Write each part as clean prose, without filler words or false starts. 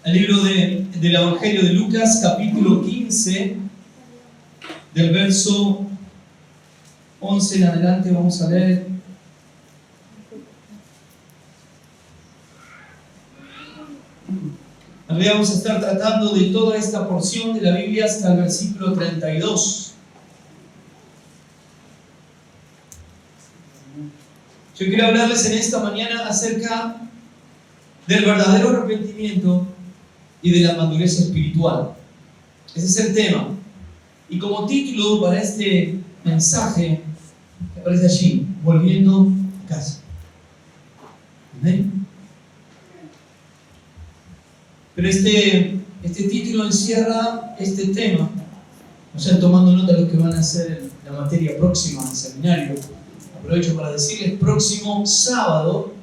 El libro del Evangelio de Lucas, capítulo 15, del verso 11 en adelante, vamos a leer. En realidad vamos a estar tratando de toda esta porción de la Biblia hasta el versículo 32. Yo quiero hablarles en esta mañana acerca del verdadero arrepentimiento y de la madurez espiritual. Ese es el tema. Y como título para este mensaje, aparece allí, volviendo a casa. ¿Amén? Pero este título encierra este tema. Vayan tomando nota de lo que van a hacer en la materia próxima del seminario. Aprovecho para decirles, próximo sábado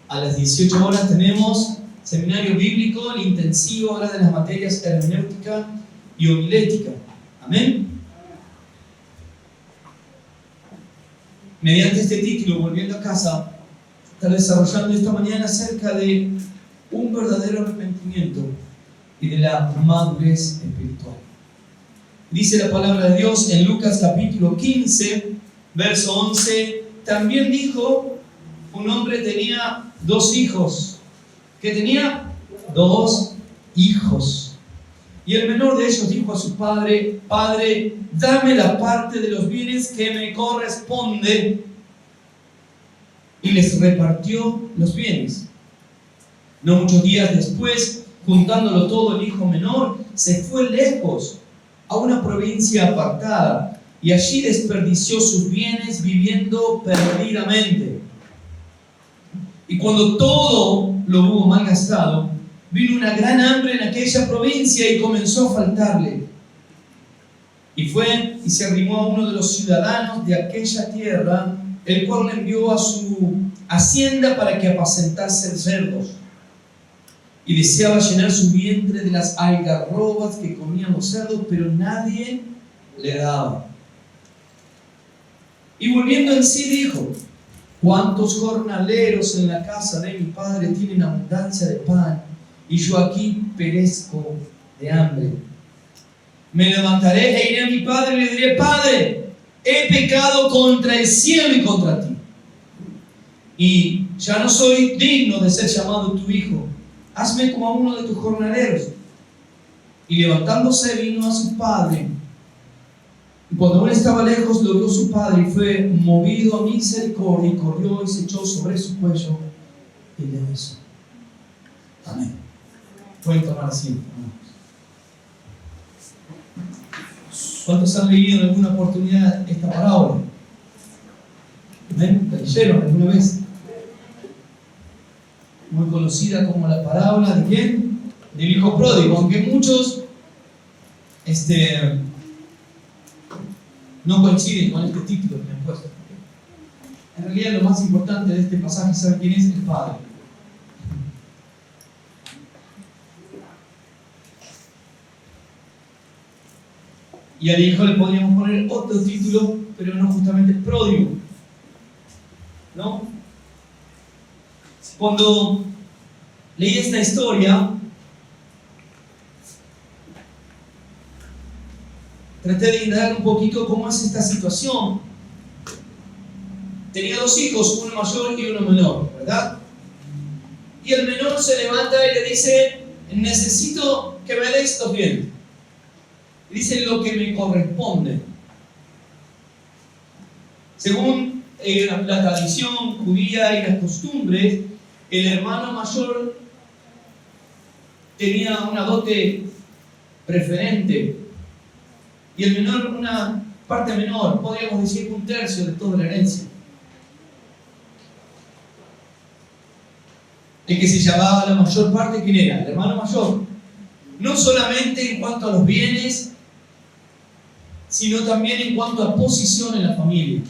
a las 18 horas tenemos seminario bíblico, el intensivo, habla de las materias hermenéutica y homilética. Amén. Mediante este título, volviendo a casa, estar desarrollando esta mañana acerca de un verdadero arrepentimiento y de la madurez espiritual. Dice la palabra de Dios en Lucas capítulo 15, verso 11, también dijo, un hombre tenía 2 hijos. ¿Qué tenía? 2 hijos. Y el menor de ellos dijo a su padre, Padre, dame la parte de los bienes que me corresponde. Y les repartió los bienes. No muchos días después, juntándolo todo, el hijo menor se fue lejos a una provincia apartada y allí desperdició sus bienes viviendo perdidamente. Y cuando todo lo hubo malgastado, vino una gran hambre en aquella provincia y comenzó a faltarle. Y fue y se arrimó a uno de los ciudadanos de aquella tierra, el cual le envió a su hacienda para que apacentase cerdos. Y deseaba llenar su vientre de las algarrobas que comían los cerdos, pero nadie le daba. Y volviendo en sí dijo, ¿cuántos jornaleros en la casa de mi padre tienen abundancia de pan, y yo aquí perezco de hambre? Me levantaré e iré a mi padre y le diré, Padre, he pecado contra el cielo y contra ti, y ya no soy digno de ser llamado tu hijo. Hazme como a uno de tus jornaleros. Y levantándose vino a su padre. Y cuando aún estaba lejos, lo vio su padre y fue movido a misericordia y corrió y se echó sobre su cuello y le besó. Amén. Pueden tomar asiento. ¿Cuántos han leído en alguna oportunidad esta parábola? ¿Amén? ¿La leyeron alguna vez? Muy conocida como la parábola de ¿quién? Del hijo pródigo, aunque muchos no coinciden con este título que me han puesto. En realidad lo más importante de este pasaje es saber quién es el Padre. Y al hijo le podríamos poner otro título, pero no justamente pródigo, ¿no? Cuando leí esta historia, traté de indagar un poquito cómo es esta situación. Tenía 2 hijos, uno mayor y uno menor, ¿verdad? Y el menor se levanta y le dice, necesito que me des los bienes. Y dice, lo que me corresponde. Según la tradición judía y las costumbres, el hermano mayor tenía una dote preferente y el menor una parte menor, podríamos decir 1/3 de toda la herencia. El que se llevaba la mayor parte, ¿quién era? El hermano mayor. No solamente en cuanto a los bienes, sino también en cuanto a posición en la familia.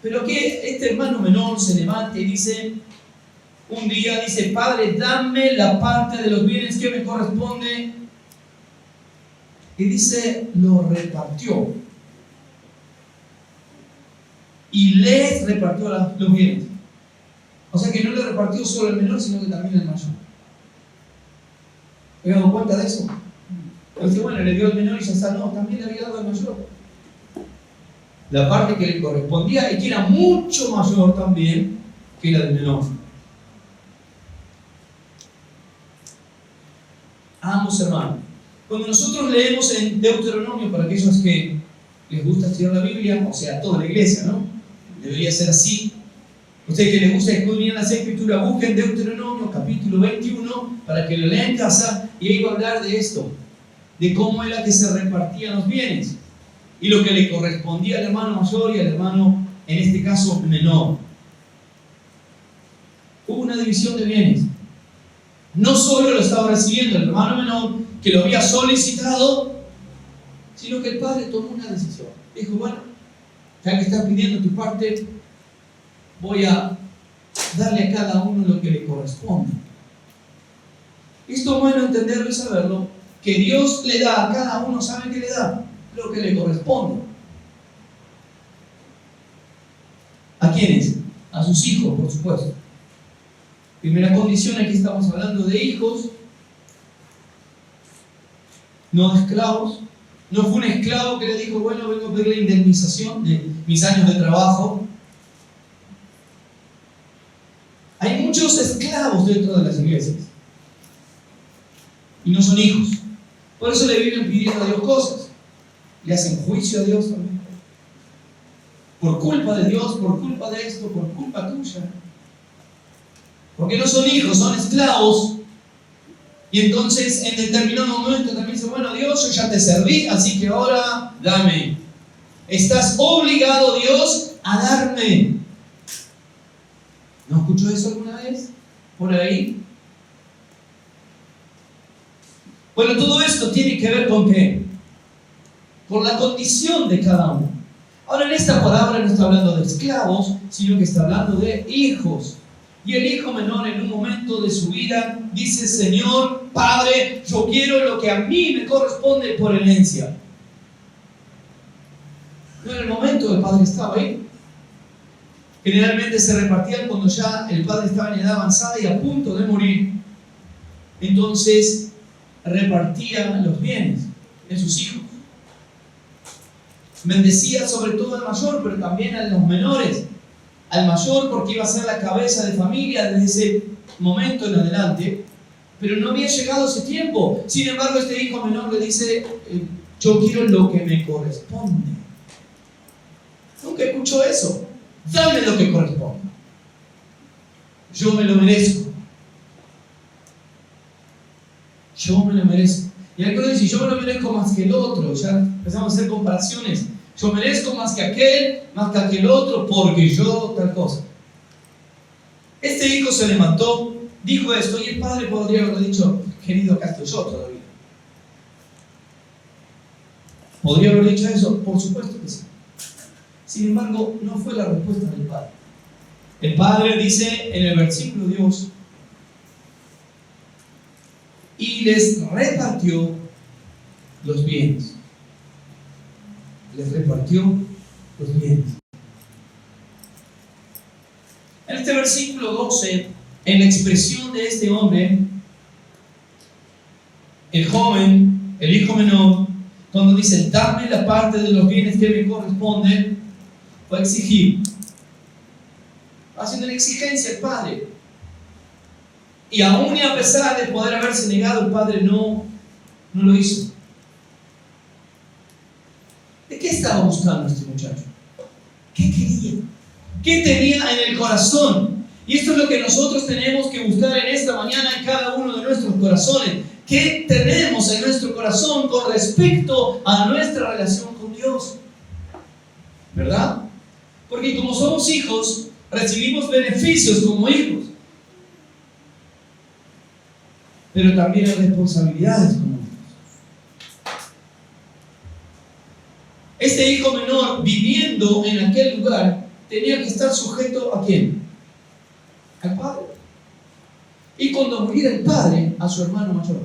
Pero que este hermano menor se levante y dice, un día dice, Padre, dame la parte de los bienes que me corresponde. Y dice, lo repartió. Y les repartió los bienes. O sea que no le repartió solo el menor, sino que también el mayor. ¿Me he dado cuenta de eso? Dice, bueno, le dio al menor y ya está. No, también le había dado al mayor. La parte que le correspondía y que era mucho mayor también que la del menor. Ambos hermanos. Cuando nosotros leemos en Deuteronomio, para aquellos que les gusta estudiar la Biblia, o sea, toda la iglesia, ¿no? Debería ser así. Ustedes que les gusta escudriñar las Escrituras, busquen Deuteronomio capítulo 21 para que lo lean en casa, y ahí va a hablar de esto, de cómo era que se repartían los bienes y lo que le correspondía al hermano mayor y al hermano, en este caso, menor. Hubo una división de bienes. No solo lo estaba recibiendo el hermano menor, que lo había solicitado, sino que el padre tomó una decisión. Dijo, bueno, ya que estás pidiendo tu parte, voy a darle a cada uno lo que le corresponde. Esto es bueno entenderlo y saberlo, que Dios le da a cada uno, ¿sabe qué le da? Lo que le corresponde. ¿A quiénes? A sus hijos, por supuesto. Primera condición, aquí estamos hablando de hijos, no de esclavos. No fue un esclavo que le dijo, bueno, vengo a pedir la indemnización de mis años de trabajo. Hay muchos esclavos dentro de las iglesias y no son hijos. Por eso le viven pidiendo a Dios cosas. Le hacen juicio a Dios también. Por culpa de Dios, por culpa de esto, por culpa tuya. Porque no son hijos, son esclavos. Y entonces en determinado momento también dice, bueno, Dios, yo ya te serví, así que ahora dame. Estás obligado, Dios, a darme. ¿No escuchó eso alguna vez? ¿Por ahí? Bueno, todo esto tiene que ver con ¿qué? Con la condición de cada uno. Ahora, en esta palabra no está hablando de esclavos, sino que está hablando de hijos. Y el hijo menor en un momento de su vida dice, Señor, Padre, yo quiero lo que a mí me corresponde por herencia. No, en el momento el padre estaba ahí. Generalmente se repartían cuando ya el padre estaba en edad avanzada y a punto de morir. Entonces repartía los bienes de sus hijos. Bendecía sobre todo al mayor, pero también a los menores. Al mayor porque iba a ser la cabeza de familia desde ese momento en adelante, pero no había llegado ese tiempo. Sin embargo, este hijo menor le dice, yo quiero lo que me corresponde. Nunca escuchó eso. Dame lo que corresponde. Yo me lo merezco. Yo me lo merezco. Y algunos dicen, yo me lo merezco más que el otro. Ya empezamos a hacer comparaciones. Yo merezco más que aquel otro, porque yo tal cosa. Este hijo se levantó, dijo esto, y el padre podría haberle dicho, querido, acá estoy yo todavía. ¿Podría haber dicho eso? Por supuesto que sí. Sin embargo, no fue la respuesta del padre. El padre dice en el versículo 2, y les repartió los bienes. Les repartió los bienes. En este versículo 12, en la expresión de este hombre, el joven, el hijo menor, cuando dice, dame la parte de los bienes que me corresponde, va a exigir. Va haciendo una exigencia al padre. Y aún y a pesar de poder haberse negado, el padre no lo hizo. ¿De qué estaba buscando este muchacho? ¿Qué quería? ¿Qué tenía en el corazón? Y esto es lo que nosotros tenemos que buscar en esta mañana en cada uno de nuestros corazones. ¿Qué tenemos en nuestro corazón con respecto a nuestra relación con Dios? ¿Verdad? Porque como somos hijos, recibimos beneficios como hijos. Pero también hay responsabilidades como hijos. Este hijo menor, viviendo en aquel lugar, tenía que estar sujeto ¿a quién? Al padre. Y cuando muriera el padre, a su hermano mayor.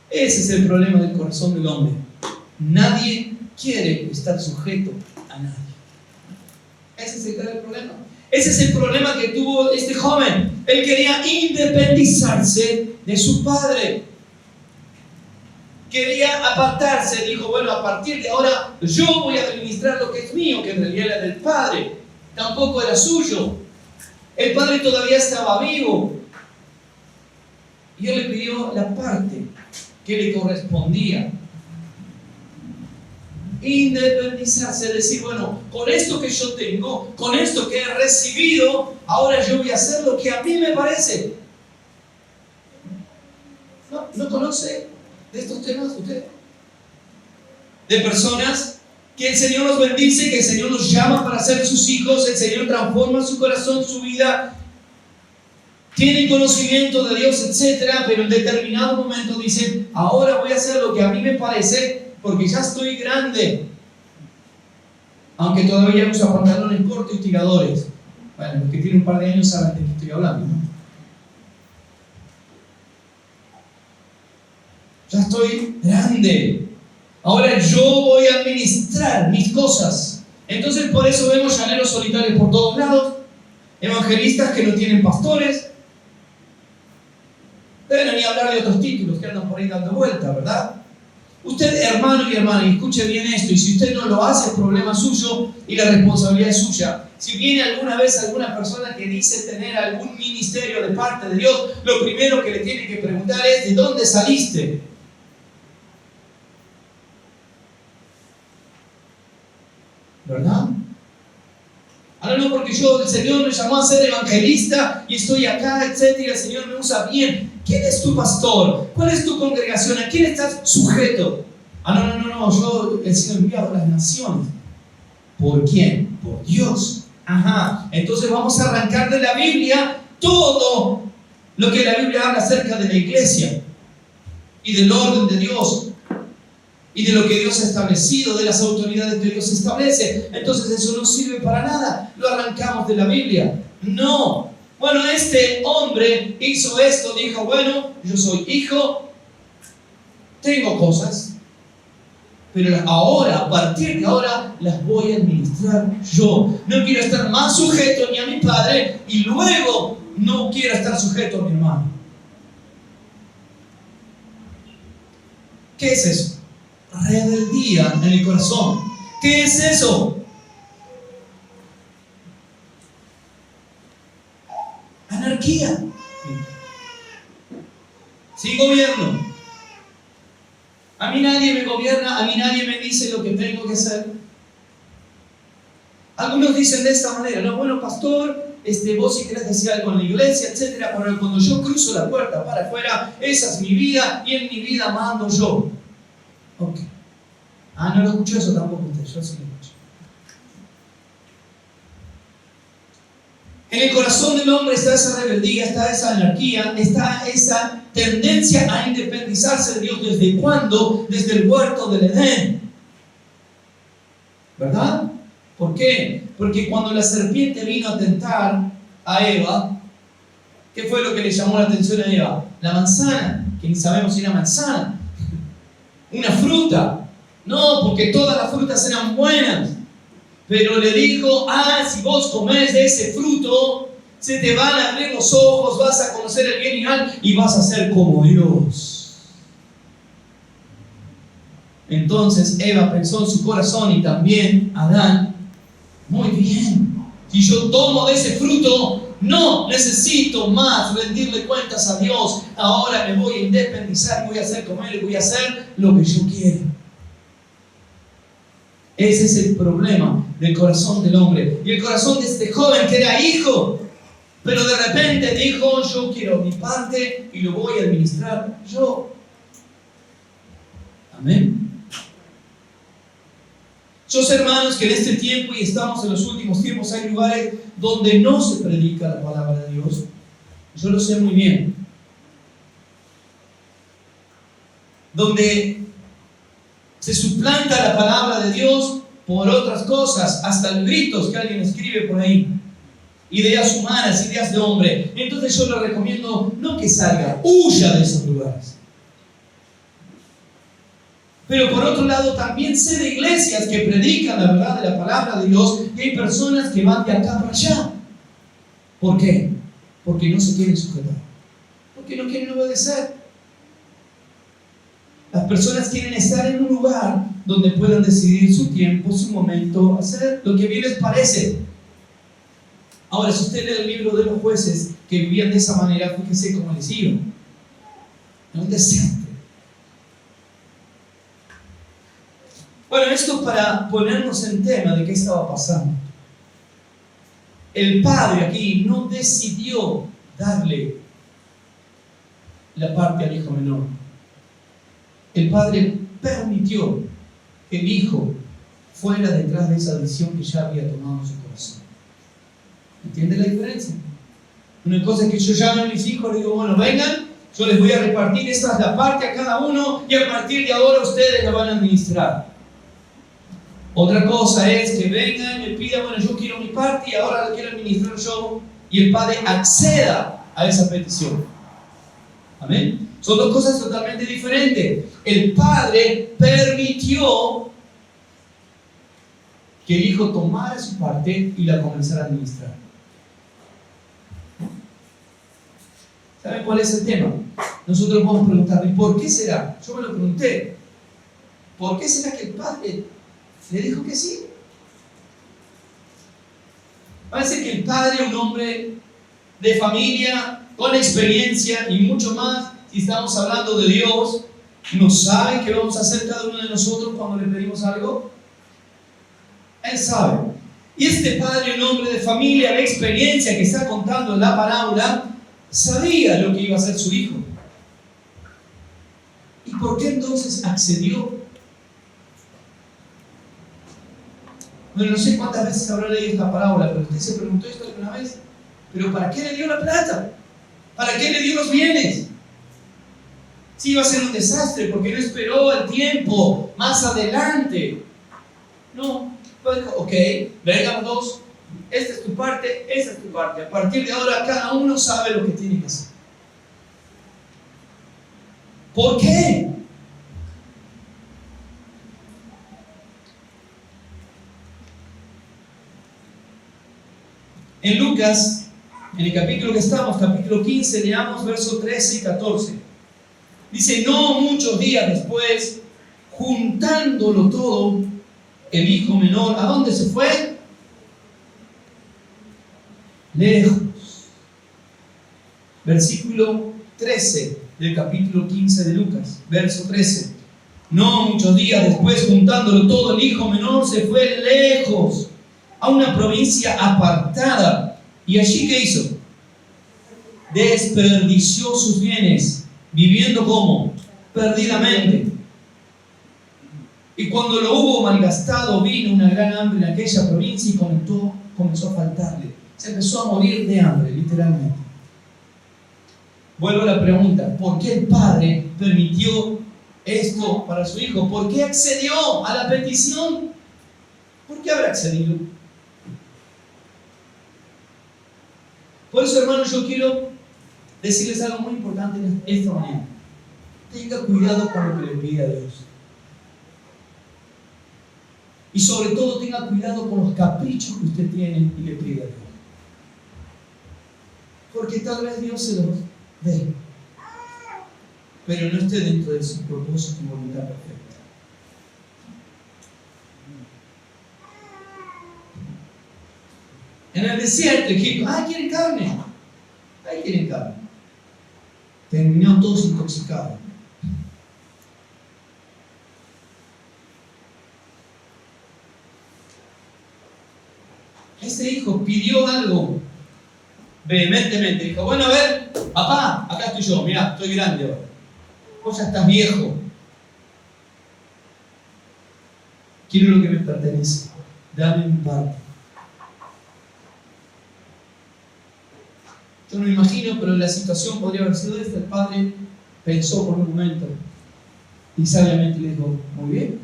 Ese es el problema del corazón del hombre. Nadie quiere estar sujeto a nadie. Ese es el gran problema. Ese es el problema que tuvo este joven. Él quería independizarse de su padre. Quería apartarse. Dijo, bueno, a partir de ahora yo voy a administrar lo que es mío, que en realidad era del padre. Tampoco era suyo. El padre todavía estaba vivo. Y él le pidió la parte que le correspondía. Independizarse, decir, bueno, con esto que yo tengo, con esto que he recibido, ahora yo voy a hacer lo que a mí me parece. ¿No conoce de estos temas usted? De personas que el Señor los bendice, que el Señor los llama para ser sus hijos, el Señor transforma su corazón, su vida, tienen conocimiento de Dios, etc. Pero en determinado momento dicen, ahora voy a hacer lo que a mí me parece, porque ya estoy grande. Aunque todavía usa pantalones cortos y tiradores. Bueno, los que tienen un par de años saben de qué estoy hablando, ¿no? Ya estoy grande. Ahora yo voy a administrar mis cosas. Entonces por eso vemos llaneros solitarios por todos lados, evangelistas que no tienen pastores. Deben ni hablar de otros títulos que andan por ahí dando vuelta, ¿verdad? Usted, hermano y hermana, y escuche bien esto, y si usted no lo hace, es problema suyo y la responsabilidad es suya. Si viene alguna vez alguna persona que dice tener algún ministerio de parte de Dios, lo primero que le tiene que preguntar es, ¿de dónde saliste? ¿Verdad? Ahora no, porque el Señor me llamó a ser evangelista y estoy acá, etcétera, el Señor me usa bien. ¿Quién es tu pastor? ¿Cuál es tu congregación? ¿A quién estás sujeto? No, el Señor envía a las naciones. ¿Por quién? Por Dios. Ajá, entonces vamos a arrancar de la Biblia todo lo que la Biblia habla acerca de la iglesia y del orden de Dios y de lo que Dios ha establecido, de las autoridades que Dios establece. Entonces eso no sirve para nada. Lo arrancamos de la Biblia. No. Bueno, este hombre hizo esto, dijo, bueno, yo soy hijo, tengo cosas, pero ahora, a partir de ahora, las voy a administrar yo. No quiero estar más sujeto ni a mi padre y luego no quiero estar sujeto a mi hermano. ¿Qué es eso? Rebeldía en el corazón. ¿Qué es eso? Anarquía. Sin gobierno. A mí nadie me gobierna, a mí nadie me dice lo que tengo que hacer. Algunos dicen de esta manera, no, bueno, pastor, vos si querés decir algo en la iglesia, etcétera, pero cuando yo cruzo la puerta para afuera, esa es mi vida y en mi vida mando yo. Ok. No lo escucho eso tampoco usted, yo sí lo escucho. En el corazón del hombre está esa rebeldía, está esa anarquía, está esa tendencia a independizarse de Dios. ¿Desde cuándo? Desde el huerto del Edén. ¿Verdad? ¿Por qué? Porque cuando la serpiente vino a tentar a Eva, ¿qué fue lo que le llamó la atención a Eva? La manzana, que ni sabemos si era manzana. Una fruta. No, porque todas las frutas eran buenas. Pero le dijo, si vos comés de ese fruto, se te van a abrir los ojos, vas a conocer el bien y el mal y vas a ser como Dios. Entonces Eva pensó en su corazón y también Adán, muy bien, si yo tomo de ese fruto, no necesito más rendirle cuentas a Dios, ahora me voy a independizar, voy a hacer como Él y voy a hacer lo que yo quiero. Ese es el problema del corazón del hombre. Y el corazón de este joven que era hijo, pero de repente dijo, yo quiero mi parte y lo voy a administrar yo. Amén. Yo sé, hermanos, que en este tiempo, y estamos en los últimos tiempos, hay lugares donde no se predica la palabra de Dios. Yo lo sé muy bien. Donde se suplanta la palabra de Dios por otras cosas, hasta libritos que alguien escribe por ahí, ideas humanas, ideas de hombre. Entonces yo le recomiendo no que salga, huya de esos lugares. Pero por otro lado también sé de iglesias que predican la verdad de la palabra de Dios y hay personas que van de acá para allá. ¿Por qué? Porque no se quieren sujetar. Porque no quieren obedecer. Las personas quieren estar en un lugar donde puedan decidir su tiempo, su momento, hacer lo que bien les parece. Ahora, si usted lee el libro de los jueces que vivían de esa manera, fíjese cómo les iba. Es un desastre. Bueno, esto para ponernos en tema de qué estaba pasando. El padre aquí no decidió darle la parte al hijo menor. El padre permitió que el hijo fuera detrás de esa decisión que ya había tomado en su corazón. ¿Entiende la diferencia? Una cosa es que yo llame a mis hijos y digo, bueno, vengan, yo les voy a repartir, esta es la parte a cada uno y a partir de ahora ustedes la van a administrar. Otra cosa es que vengan y me pidan, bueno, yo quiero mi parte y ahora la quiero administrar yo, y el padre acceda a esa petición. ¿Amén? Son dos cosas totalmente diferentes. El padre permitió que el hijo tomara su parte y la comenzara a administrar. ¿Saben cuál es el tema? Nosotros vamos a preguntar, ¿y por qué será? Yo me lo pregunté. ¿Por qué será que el padre le dijo que sí? Parece que el padre, un hombre de familia, con experiencia y mucho más, si estamos hablando de Dios, ¿no sabe qué vamos a hacer cada uno de nosotros cuando le pedimos algo? Él sabe. Y este padre, un hombre de familia, de experiencia, que está contando en la parábola, sabía lo que iba a hacer su hijo. ¿Y por qué entonces accedió? Bueno, no sé cuántas veces habrá leído esta parábola, pero usted se preguntó esto alguna vez. ¿Pero para qué le dio la plata? ¿Para qué le dio los bienes? Sí, iba a ser un desastre porque no esperó el tiempo más adelante. No, pues dijo, ok, vengan dos, esta es tu parte, esta es tu parte. A partir de ahora cada uno sabe lo que tiene que hacer. ¿Por qué? En Lucas, en el capítulo que estamos, capítulo 15, leamos versos 13 y 14. Dice, no muchos días después, juntándolo todo, el hijo menor, ¿a dónde se fue? Lejos. Versículo 13 del capítulo 15 de Lucas, verso 13. No muchos días después, juntándolo todo, el hijo menor se fue lejos, a una provincia apartada. ¿Y allí qué hizo? Desperdició sus bienes, viviendo como perdidamente. Y cuando lo hubo malgastado, vino una gran hambre en aquella provincia y comenzó a faltarle. Se empezó a morir de hambre, literalmente. Vuelvo a la pregunta, ¿por qué el padre permitió esto para su hijo? ¿Por qué accedió a la petición? ¿Por qué habrá accedido? Por eso, hermanos, yo quiero decirles algo muy importante esta mañana. Tenga cuidado con lo que le pide a Dios. Y sobre todo, tenga cuidado con los caprichos que usted tiene y le pide a Dios. Porque tal vez Dios se los dé, pero no esté dentro de su propósito y voluntad perfecta. En el desierto, Egipto, quieren carne. Quieren carne. Terminaron todos intoxicados. Este hijo pidió algo vehementemente. Dijo, bueno, a ver, papá, acá estoy yo, mirá, estoy grande ahora. Vos ya estás viejo. Quiero lo que me pertenece. Dame mi parte. Yo no me imagino, pero la situación podría haber sido esta. El padre pensó por un momento y sabiamente le dijo, muy bien,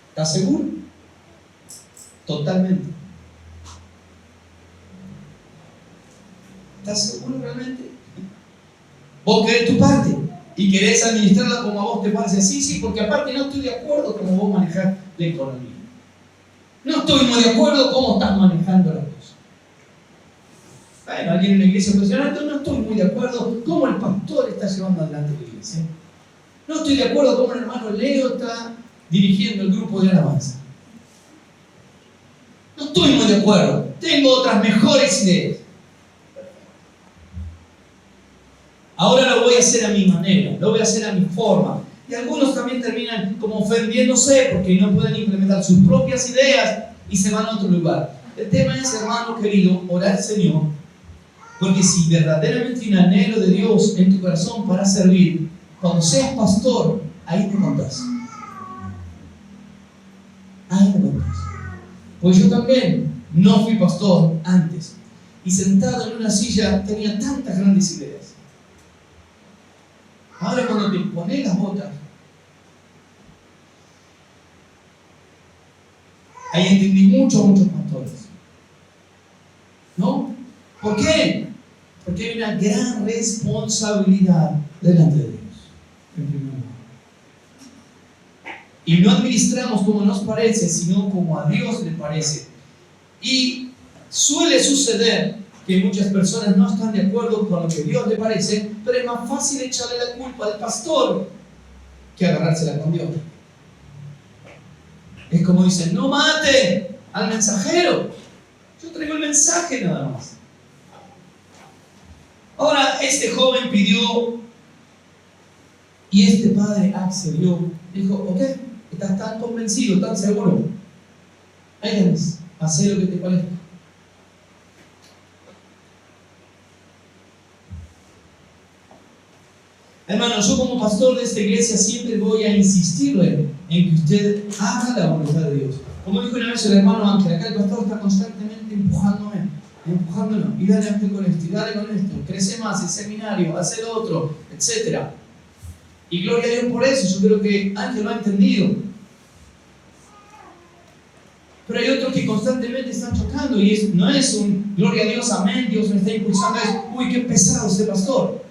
¿estás seguro? Totalmente. ¿Estás seguro realmente? ¿Vos querés tu parte y querés administrarla como a vos te parece? Sí, porque aparte no estoy de acuerdo con cómo vos manejás la economía. No estoy muy de acuerdo con cómo estás manejando las cosas. Bueno, alguien en la iglesia puede decir, no estoy muy de acuerdo cómo el pastor está llevando adelante la iglesia. No estoy de acuerdo cómo el hermano Leo está dirigiendo el grupo de alabanza. No estoy muy de acuerdo. Tengo otras mejores ideas. Ahora lo voy a hacer a mi manera, lo voy a hacer a mi forma. Y algunos también terminan como ofendiéndose porque no pueden implementar sus propias ideas y se van a otro lugar. El tema es, hermano querido, orar al Señor, porque si verdaderamente hay un anhelo de Dios en tu corazón para servir, cuando seas pastor, ahí te contás. Ahí te contás. Pues yo también no fui pastor antes. Y sentado en una silla tenía tantas grandes ideas. Ahora cuando te pones las botas, ahí entendí muchos pastores. ¿No? ¿Por qué? Porque hay una gran responsabilidad delante de Dios, en primer lugar. Y no administramos como nos parece, sino como a Dios le parece. Y suele suceder que muchas personas no están de acuerdo con lo que Dios le parece, pero es más fácil echarle la culpa al pastor que agarrársela con Dios. Es como dicen, no mate al mensajero. Yo traigo el mensaje nada más. Ahora, este joven pidió y este padre accedió. Dijo, ok, estás tan convencido, tan seguro. Ahí tenés, haz lo que te parezca. Hermano, yo como pastor de esta iglesia siempre voy a insistirle en que usted haga la voluntad de Dios. Como dijo una vez el hermano Ángel, acá el pastor está constantemente empujándome. Y dale Ángel con esto, y dale con esto, crece más, el seminario, hace lo otro, etc. Y gloria a Dios por eso, yo creo que Ángel lo ha entendido. Pero hay otros que constantemente están chocando y no es un gloria a Dios, amén, Dios me está impulsando, es uy, qué pesado este pastor.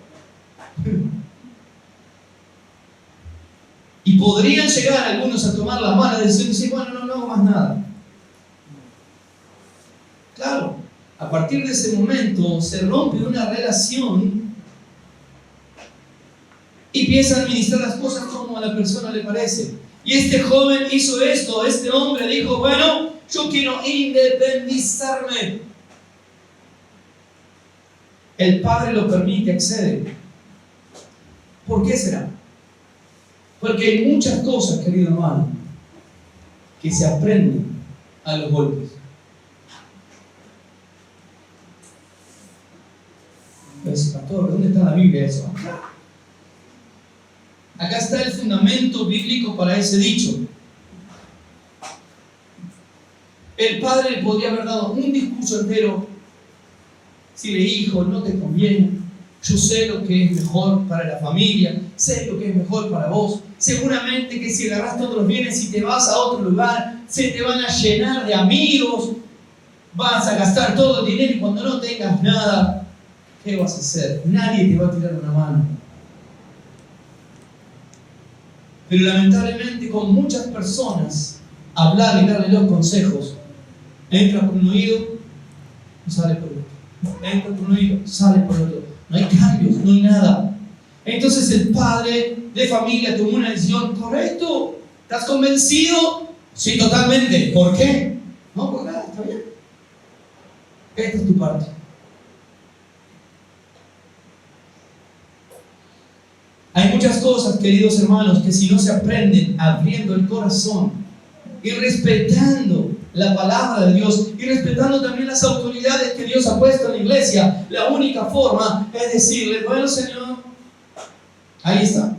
Y podrían llegar algunos a tomar la mala decisión y decir, bueno, no hago más nada. Claro, a partir de ese momento se rompe una relación y empieza a administrar las cosas como a la persona le parece. Y este joven hizo esto, este hombre dijo, bueno, yo quiero independizarme. El padre lo permite, accede. ¿Por qué será? Porque hay muchas cosas, querido hermano, que se aprenden a los golpes. Pues, pastor, ¿dónde está la Biblia eso? Acá está el fundamento bíblico para ese dicho. El padre le podría haber dado un discurso entero. Si le dijo, no te conviene. Yo sé lo que es mejor para la familia, sé lo que es mejor para vos. Seguramente que si agarraste otros bienes y te vas a otro lugar, se te van a llenar de amigos, vas a gastar todo el dinero y cuando no tengas nada, ¿qué vas a hacer? Nadie te va a tirar una mano. Pero lamentablemente con muchas personas, hablar y darle los consejos, entra por un oído y sale por otro. Entra por un oído, sale por otro. No hay cambios, no hay nada. Entonces el padre de familia tomó una decisión, ¿correcto? ¿Estás convencido? Sí, totalmente. ¿Por qué? No, por nada, está bien. Esta es tu parte. Hay muchas cosas, queridos hermanos, que si no se aprenden abriendo el corazón y respetando la palabra de Dios y respetando también las autoridades que Dios ha puesto en la iglesia, la única forma es decirle, bueno, Señor, ahí está.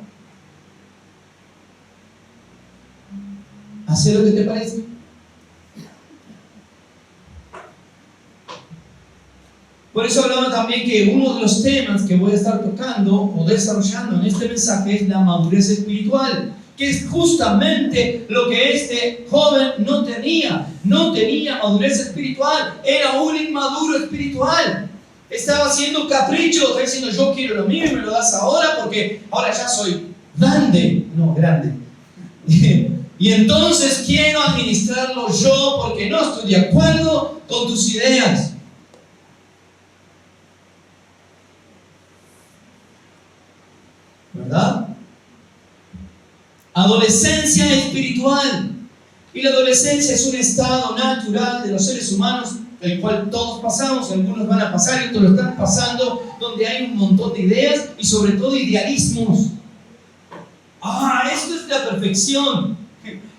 Haz lo que te parece. Por eso hablaba también que uno de los temas que voy a estar tocando o desarrollando en este mensaje es la madurez espiritual, que es justamente lo que este joven no tenía. No tenía madurez espiritual, era un inmaduro espiritual. Estaba haciendo capricho, estaba diciendo yo quiero lo mío y me lo das ahora porque ahora ya soy grande. Y entonces quiero administrarlo yo porque no estoy de acuerdo con tus ideas. Adolescencia espiritual. Y la adolescencia es un estado natural de los seres humanos, el cual todos pasamos, algunos van a pasar y otros lo están pasando, donde hay un montón de ideas y sobre todo idealismos. Esto es la perfección.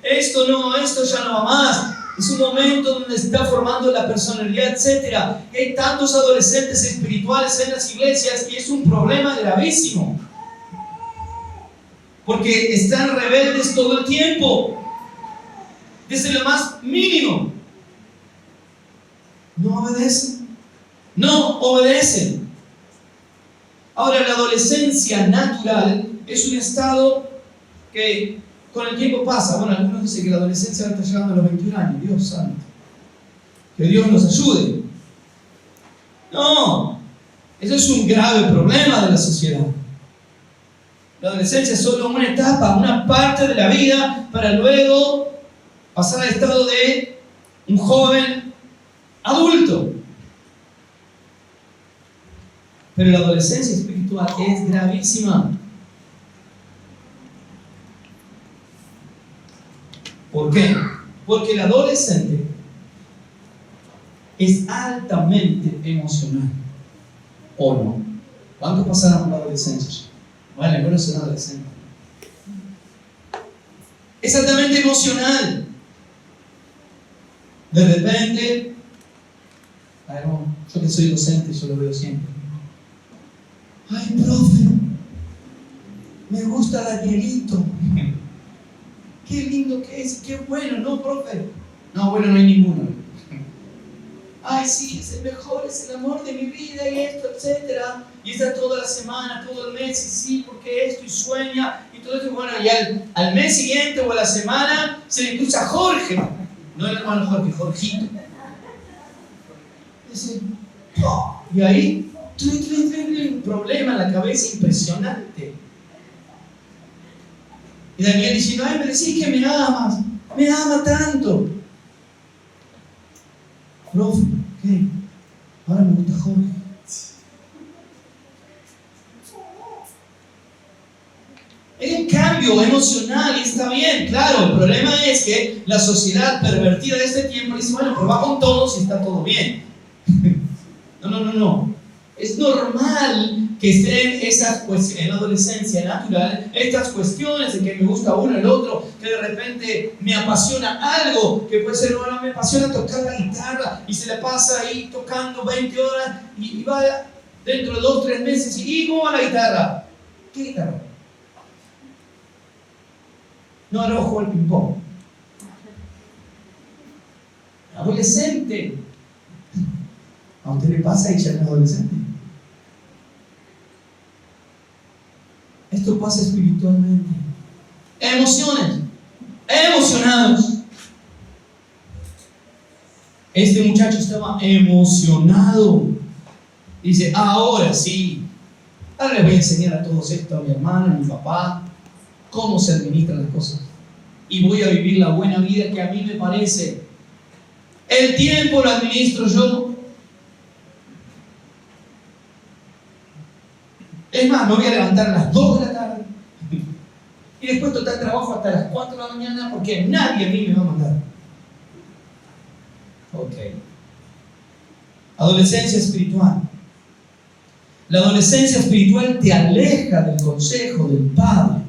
Esto ya no va más. Es un momento donde se está formando la personalidad, etc. Hay tantos adolescentes espirituales en las iglesias y es un problema gravísimo. Porque están rebeldes todo el tiempo. Desde lo más mínimo. No obedecen. Ahora, la adolescencia natural es un estado que con el tiempo pasa. Bueno, algunos dicen que la adolescencia está llegando a los 21 años. Dios santo. Que Dios nos ayude. No. Eso es un grave problema de la sociedad. La adolescencia es solo una etapa, una parte de la vida para luego pasar al estado de un joven adulto. Pero la adolescencia espiritual es gravísima. ¿Por qué? Porque el adolescente es altamente emocional. ¿O no? ¿Cuántos pasaron por la adolescencia? Bueno, algunos son adolescentes. Es altamente emocional. De repente, yo que soy docente, yo lo veo siempre. Ay, profe, me gusta Danielito. Qué lindo que es, qué bueno, ¿no, profe? No, bueno, no hay ninguno. Ay, sí, es el mejor, es el amor de mi vida y esto, etc. Y está toda la semana, todo el mes, y sí, porque esto, y sueña, y todo eso. Bueno, y al mes siguiente o a la semana se le cruza Jorge. No el hermano Jorge, Jorgito. Y ahí, un problema en la cabeza impresionante. Y Daniel diciendo, ay, me decís que me amas, me ama tanto. Profe, ¿qué? Ahora me gusta Jorge. Hay un cambio emocional y está bien, claro. El problema es que la sociedad pervertida de este tiempo dice, bueno, pues va con todos y está todo bien. No. Es normal que estén en la adolescencia natural estas cuestiones de que me gusta uno el otro, que de repente me apasiona algo, que puede ser, bueno, me apasiona tocar la guitarra y se le pasa ahí tocando 20 horas y va dentro de 2 o 3 meses y ¿cómo va la guitarra? ¿Qué guitarra? No, ahora juego al ping-pong. Adolescente. ¿A usted le pasa y ya no es adolescente? Esto pasa espiritualmente. Emociones. Emocionados. Este muchacho estaba emocionado. Dice, ahora sí. Ahora les voy a enseñar a todos esto, a mi hermano, a mi papá, cómo se administran las cosas. Y voy a vivir la buena vida que a mí me parece. El tiempo lo administro yo. Es más, me voy a levantar a las 2 de la tarde y después total trabajo hasta las 4 de la mañana porque nadie a mí me va a mandar. Ok. Adolescencia espiritual. La adolescencia espiritual te aleja del consejo del Padre,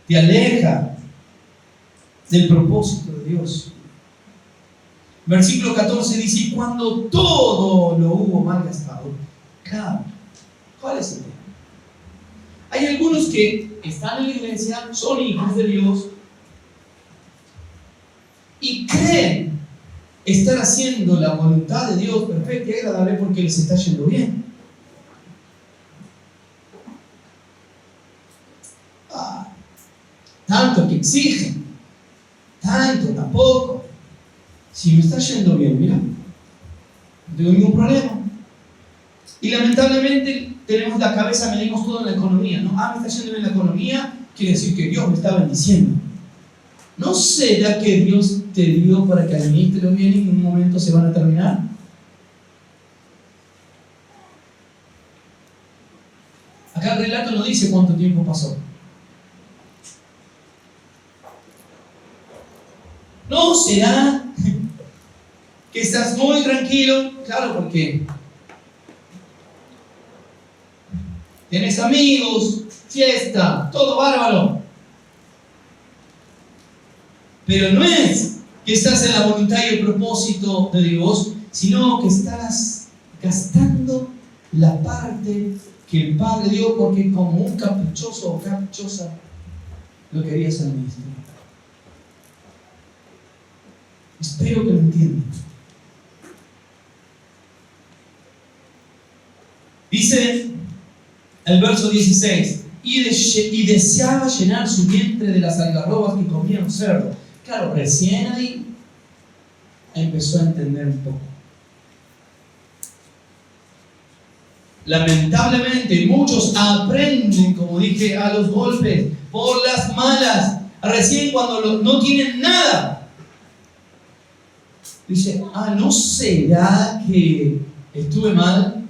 te aleja del propósito de Dios. Versículo 14 dice, y cuando todo lo hubo malgastado, claro, ¿cuál es el tema? Hay algunos que están en la iglesia, son hijos de Dios y creen estar haciendo la voluntad de Dios perfecta y agradable porque les está yendo bien. Tanto que exigen, tanto tampoco. Si me está yendo bien, mira, no tengo ningún problema. Y lamentablemente tenemos la cabeza, medimos todo en la economía, ¿no? Me está yendo bien la economía, quiere decir que Dios me está bendiciendo. ¿No será que Dios te dio para que administres bien y en un momento se van a terminar? Acá el relato no dice cuánto tiempo pasó. ¿No será que estás muy tranquilo? Claro, porque tienes amigos, fiesta, todo bárbaro. Pero no es que estás en la voluntad y el propósito de Dios, sino que estás gastando la parte que el Padre dio porque como un caprichoso o caprichosa lo querías administrar. Espero que lo entiendan. Dice el verso 16, y deseaba llenar su vientre de las algarrobas que comía un cerdo. Claro, recién ahí empezó a entender un poco. Lamentablemente muchos aprenden, como dije, a los golpes, por las malas, recién cuando no tienen nada. Dice, ¿no será que estuve mal?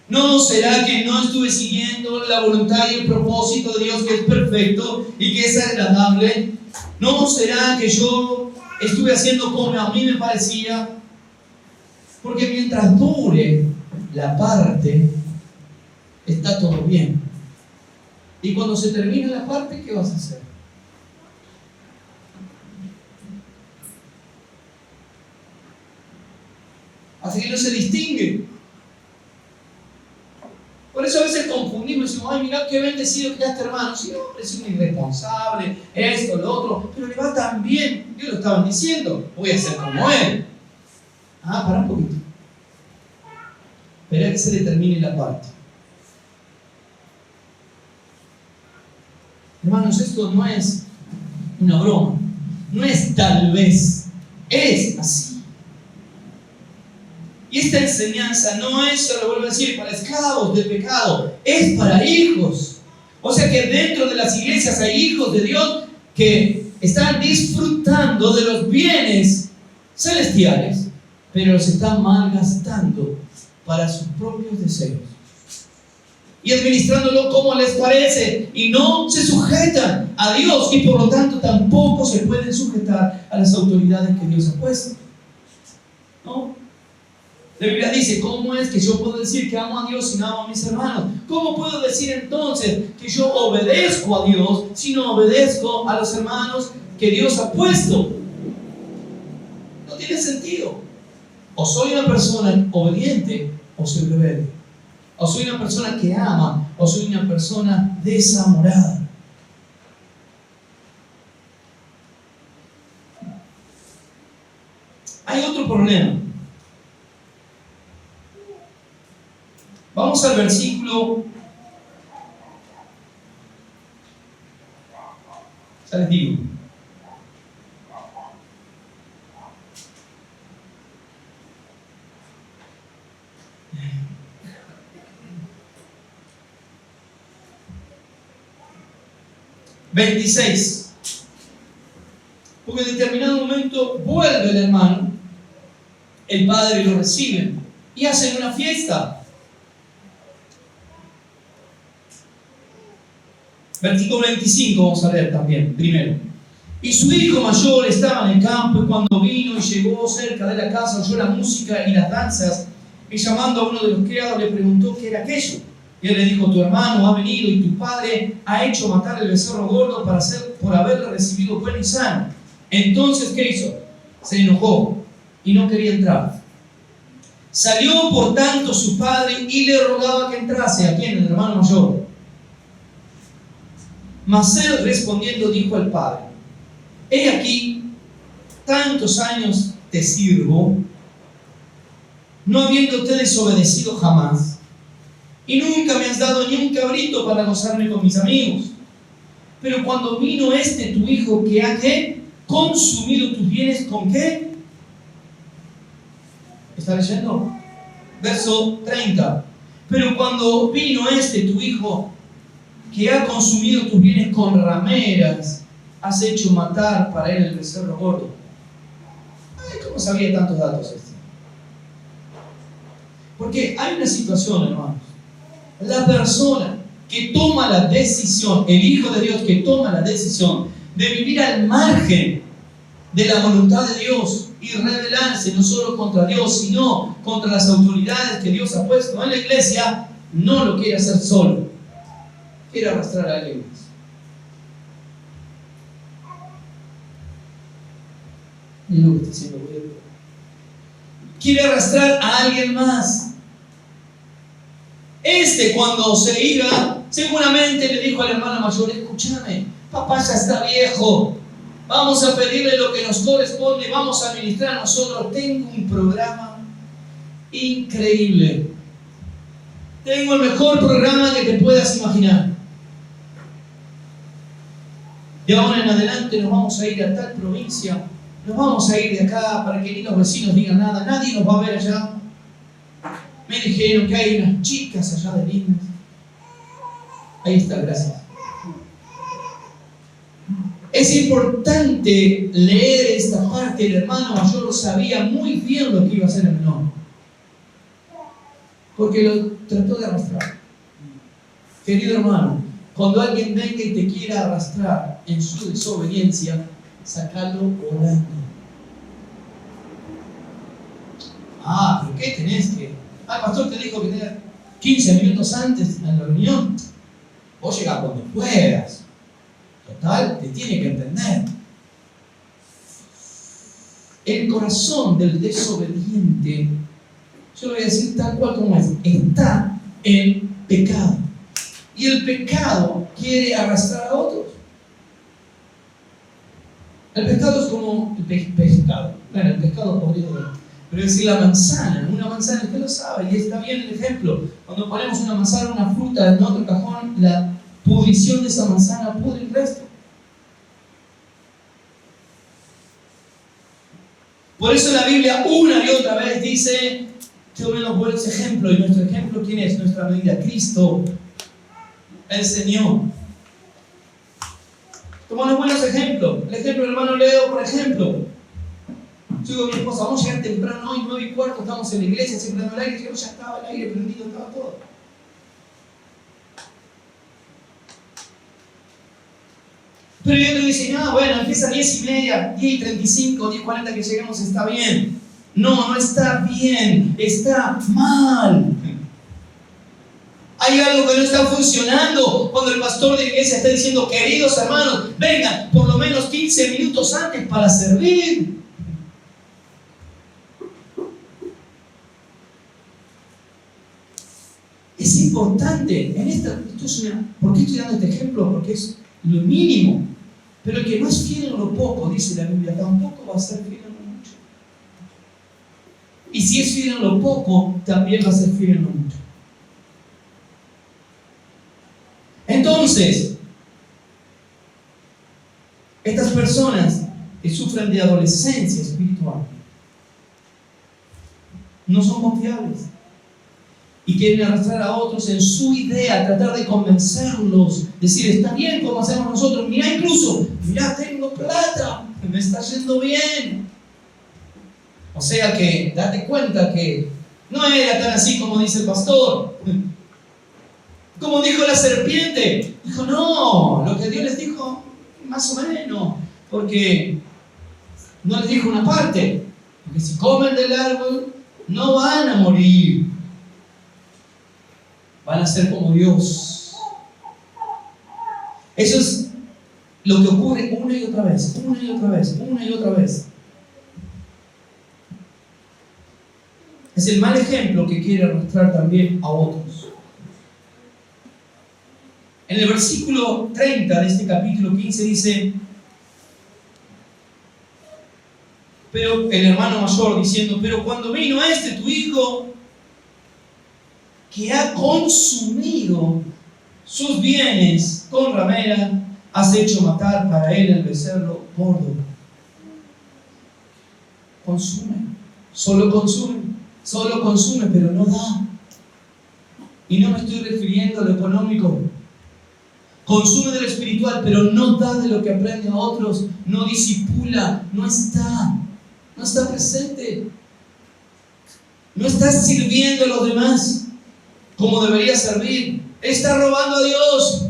¿No será que no estuve siguiendo la voluntad y el propósito de Dios, que es perfecto y que es agradable? ¿No será que yo estuve haciendo como a mí me parecía? Porque mientras dure la parte, está todo bien. Y cuando se termine la parte, ¿qué vas a hacer? Así que no se distingue. Por eso a veces confundimos y decimos, ay, mira qué bendecido que ya este hermano. Sí, hombre, es un irresponsable, esto, lo otro, pero le va tan bien. Dios lo estaba diciendo, voy a ser como él. Para un poquito. Espera que se le termine la parte. Hermanos, esto no es una broma, no es tal vez, es así. Y esta enseñanza no es, lo vuelvo a decir, para esclavos del pecado, es para hijos. O sea que dentro de las iglesias hay hijos de Dios que están disfrutando de los bienes celestiales, pero los están malgastando para sus propios deseos y administrándolo como les parece, y no se sujetan a Dios, y por lo tanto tampoco se pueden sujetar a las autoridades que Dios ha puesto. ¿No? La Biblia dice, ¿cómo es que yo puedo decir que amo a Dios si no amo a mis hermanos? ¿Cómo puedo decir entonces que yo obedezco a Dios si no obedezco a los hermanos que Dios ha puesto? No tiene sentido. O soy una persona obediente o soy rebelde. O soy una persona que ama o soy una persona desamorada. Hay otro problema. Vamos al versículo. Ya les digo. (26) Porque en determinado momento vuelve el hermano, el padre lo recibe y hacen una fiesta. Versículo 25 vamos a leer también primero. Y su hijo mayor estaba en el campo, y cuando vino y llegó cerca de la casa, oyó la música y las danzas, y llamando a uno de los criados le preguntó qué era aquello. Y él le dijo, tu hermano ha venido y tu padre ha hecho matar el becerro gordo por haberle recibido bueno y sano. Entonces, ¿qué hizo? Se enojó y no quería entrar. Salió por tanto su padre y le rogaba que entrase. ¿A quién? El hermano mayor. Mas él respondiendo dijo al padre, he aquí, tantos años te sirvo, no habiéndote desobedecido jamás, y nunca me has dado ni un cabrito para gozarme con mis amigos. Pero cuando vino tu hijo, que ha consumido tus bienes, ¿con qué? ¿Está leyendo? Verso 30. Pero cuando vino tu hijo, que ha consumido tus bienes con rameras, has hecho matar para él el becerro gordo. ¿Cómo sabía tantos datos este? Porque hay una situación, hermanos. La persona que toma la decisión, el Hijo de Dios que toma la decisión de vivir al margen de la voluntad de Dios y rebelarse no solo contra Dios, sino contra las autoridades que Dios ha puesto en la iglesia, no lo quiere hacer solo. Quiere arrastrar a alguien más. Es lo que está haciendo Pedro. Quiere arrastrar a alguien más. Cuando se iba, seguramente le dijo al hermano mayor: escúchame, papá ya está viejo, vamos a pedirle lo que nos corresponde, vamos a ministrar nosotros. Tengo un programa increíble, tengo el mejor programa que te puedas imaginar. De ahora en adelante nos vamos a ir a tal provincia, nos vamos a ir de acá para que ni los vecinos digan nada, nadie nos va a ver allá. Me dijeron que hay unas chicas allá de lindas. Ahí está, gracias. Es importante leer esta parte. El hermano mayor sabía muy bien lo que iba a hacer el menor, porque lo trató de arrastrar. Querido hermano, cuando alguien venga y te quiera arrastrar en su desobediencia, sacalo orando. ¿Pero qué tenés que...? El pastor te dijo que tengas 15 minutos antes en la reunión. Vos llegás cuando puedas. Total, te tiene que entender. El corazón del desobediente, yo lo voy a decir tal cual como es, está en pecado. Y el pecado quiere arrastrar a otros. El pecado es como el pescado. Bueno, el pescado podrido. Pero es decir, la manzana, una manzana, usted lo sabe, y está bien el ejemplo. Cuando ponemos una manzana, una fruta en otro cajón, la pudrición de esa manzana pudre el resto. Por eso la Biblia una y otra vez dice: tomemos buenos ejemplos. ¿Y nuestro ejemplo quién es? Nuestra medida, Cristo, el Señor. Tomamos buenos ejemplos. El ejemplo del hermano Leo, por ejemplo. Yo digo a mi esposa: vamos a llegar temprano hoy, 9:15, estamos en la iglesia, se prende el aire. Yo ya estaba el aire prendido, estaba todo. Pero yo te dice: bueno, empieza a 10:30, 10:35, 10:40 que lleguemos, está bien. No, no está bien, está mal. Hay algo que no está funcionando cuando el pastor de la iglesia está diciendo: queridos hermanos, vengan por lo menos 15 minutos antes para servir. Es importante, ¿por qué estoy dando este ejemplo? Porque es lo mínimo. Pero el que no es fiel en lo poco, dice la Biblia, tampoco va a ser fiel en lo mucho. Y si es fiel en lo poco, también va a ser fiel en lo mucho. Entonces, estas personas que sufren de adolescencia espiritual no son confiables y quieren arrastrar a otros en su idea, tratar de convencerlos, decir: está bien como hacemos nosotros, mirá, tengo plata, me está yendo bien. O sea que date cuenta que no era tan así como dice el pastor. Como dijo la serpiente, dijo: no, lo que Dios les dijo, más o menos, porque no les dijo una parte, porque si comen del árbol no van a morir, van a ser como Dios. Eso es lo que ocurre una y otra vez, una y otra vez, una y otra vez. Es el mal ejemplo que quiere arrastrar también a otros. En el versículo 30 de este capítulo 15 dice: pero el hermano mayor diciendo: pero cuando vino tu hijo, que ha consumido sus bienes con ramera, has hecho matar para él el becerro gordo. Solo consume, pero no da. Y no me estoy refiriendo a lo económico. Consume de lo espiritual, pero no da de lo que aprende a otros, no disipula, no está presente, no está sirviendo a los demás como debería servir, está robando a Dios.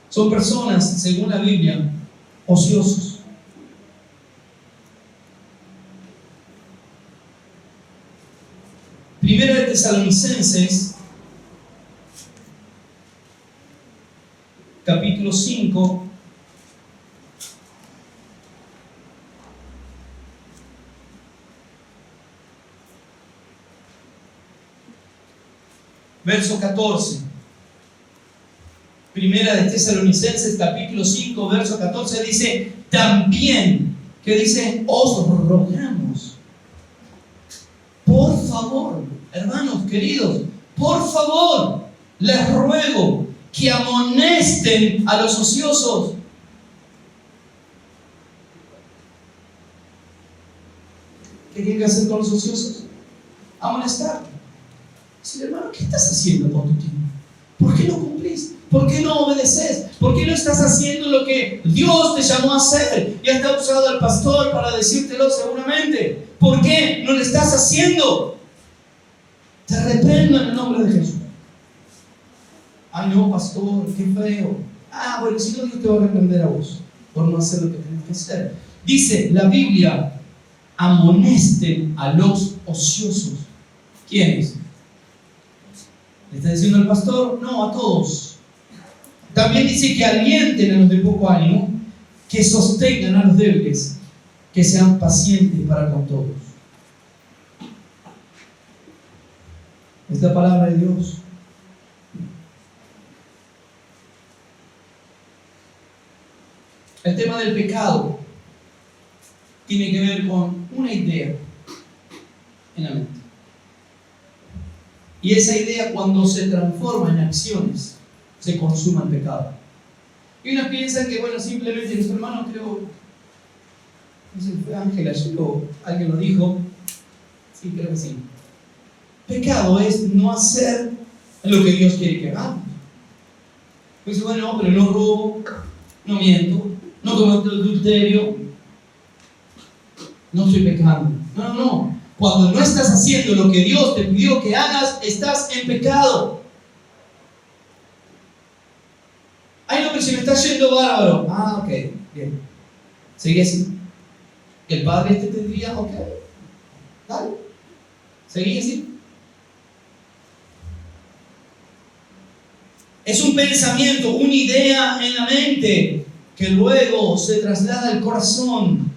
Son personas, según la Biblia, ociosos. Primera de Tesalonicenses, capítulo 5, verso 14. Primera de Tesalonicenses, capítulo 5, verso 14, dice, también, que dice, os rogamos, por favor, hermanos queridos, por favor, les ruego que amonesten a los ociosos. ¿Qué tiene que hacer con los ociosos? Amonestar. Decir, hermano, ¿qué estás haciendo con tu tiempo? ¿Por qué no cumplís? ¿Por qué no obedeces? ¿Por qué no estás haciendo lo que Dios te llamó a hacer? Y hasta ha usado al pastor para decírtelo seguramente. ¿Por qué no lo estás haciendo? Te reprendo en el nombre de Jesús. Ay no, pastor, qué feo. Bueno, si no, Dios te va a reprender a vos por no hacer lo que tenés que hacer. Dice la Biblia, amonesten a los ociosos. ¿Quiénes? ¿Le está diciendo el pastor? No, a todos. También dice que alienten a los de poco ánimo, que sostengan a los débiles, que sean pacientes para con todos. Es la palabra de Dios. El tema del pecado tiene que ver con una idea en la mente. Y esa idea, cuando se transforma en acciones, se consuma en pecado. Y uno piensa que, bueno, simplemente nuestro hermano, creo, no sé si fue Ángela, alguien lo dijo, sí, creo que sí. Pecado es no hacer lo que Dios quiere que hagamos. Pues bueno, pero no robo, no miento, no cometo adulterio, no estoy pecando. No. Cuando no estás haciendo lo que Dios te pidió que hagas, estás en pecado. Ay, no, pero si me está yendo bárbaro. Ok, bien. Seguí así. El padre te diría, ok, dale. Seguí así. Es un pensamiento, una idea en la mente que luego se traslada al corazón.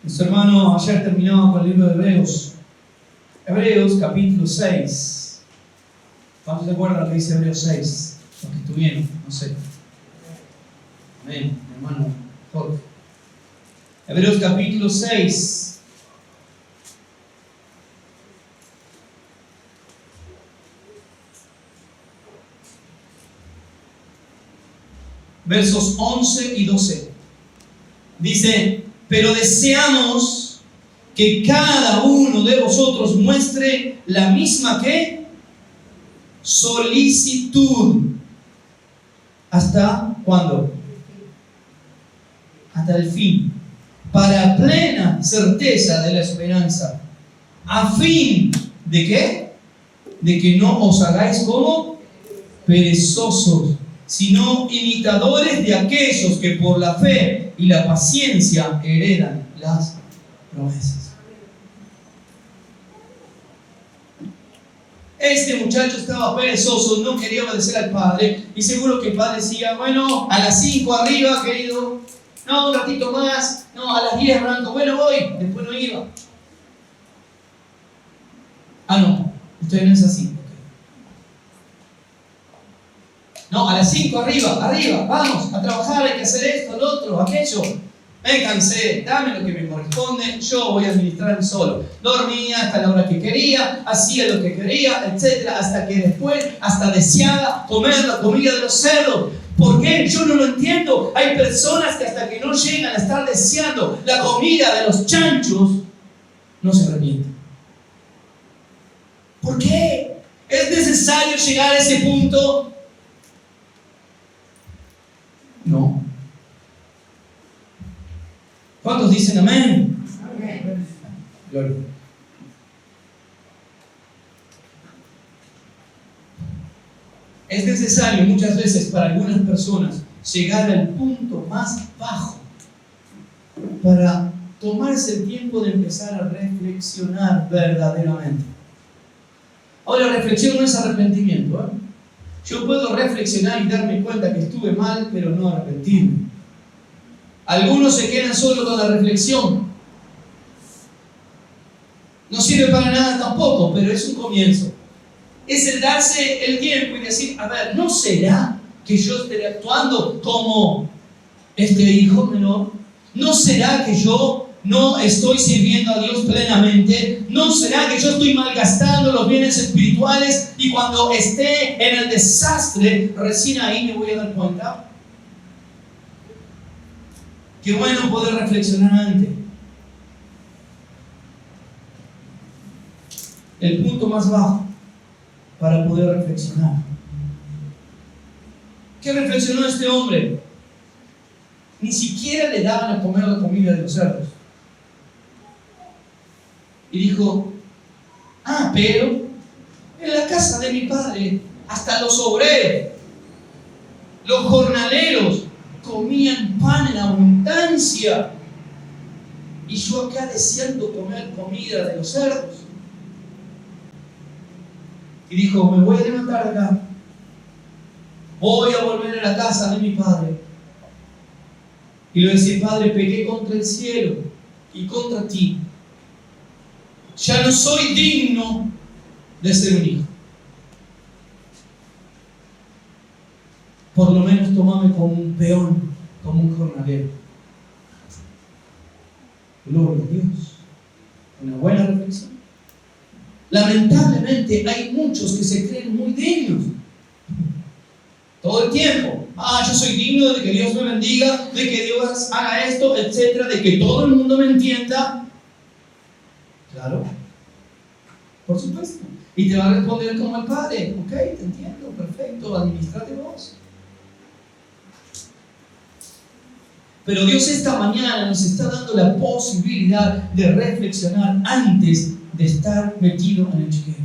Nuestro hermano ayer terminaba con el libro de Hebreos. Hebreos capítulo 6. ¿Cuántos se acuerdan lo que dice Hebreos 6? Los que estuvieron, no sé. Amén, mi hermano Jorge. Hebreos capítulo 6. Versos 11 y 12. Dice, pero deseamos que cada uno de vosotros muestre la misma ¿qué? Solicitud. ¿Hasta cuándo? Hasta el fin. Para plena certeza de la esperanza. A fin de ¿qué? De que no os hagáis como perezosos, sino imitadores de aquellos que por la fe y la paciencia heredan las promesas. Este muchacho estaba perezoso, no quería obedecer al padre, y seguro que el padre decía, bueno, a las 5 arriba, querido, no, un ratito más, no, a las 10 Branco, bueno, voy, después no iba. No, usted no es así. No, a las 5 arriba, vamos, a trabajar, hay que hacer esto, lo otro, aquello. Me cansé, dame lo que me corresponde, yo voy a administrar solo. Dormía hasta la hora que quería, hacía lo que quería, etc. Hasta que después, hasta deseaba comer la comida de los cerdos. ¿Por qué? Yo no lo entiendo. Hay personas que hasta que no llegan a estar deseando la comida de los chanchos, no se arrepienten. ¿Por qué? ¿Es necesario llegar a ese punto? No. ¿Cuántos dicen amén? Amén. Gloria. Es necesario muchas veces para algunas personas llegar al punto más bajo para tomarse el tiempo de empezar a reflexionar verdaderamente. Ahora, la reflexión no es arrepentimiento, ¿eh? Yo puedo reflexionar y darme cuenta que estuve mal, pero no arrepentirme. Algunos se quedan solo con la reflexión. No sirve para nada tampoco, pero es un comienzo. Es el darse el tiempo y decir, a ver, ¿no será que yo estaré actuando como este hijo menor? ¿No será que yo no estoy sirviendo a Dios plenamente? ¿No será que yo estoy malgastando los bienes espirituales y cuando esté en el desastre, recién ahí me voy a dar cuenta? Qué bueno poder reflexionar antes. El punto más bajo para poder reflexionar. ¿Qué reflexionó este hombre? Ni siquiera le daban a comer la comida de los cerdos. Y dijo, pero en la casa de mi padre, hasta los obreros, los jornaleros, comían pan en abundancia. Y yo acá deseando comer comida de los cerdos. Y dijo, me voy a levantar acá. Voy a volver a la casa de mi padre. Y le decía, Padre, pequé contra el cielo y contra ti. Ya no soy digno de ser un hijo. Por lo menos tómame como un peón, como un jornalero. Gloria a Dios. Una buena reflexión. Lamentablemente hay muchos que se creen muy dignos. Todo el tiempo. Yo soy digno de que Dios me bendiga, de que Dios haga esto, etcétera, de que todo el mundo me entienda. Claro. Por supuesto. Y te va a responder como el Padre. Ok, te entiendo, perfecto, administrate vos. Pero Dios esta mañana nos está dando la posibilidad de reflexionar antes de estar metido en el chiquero.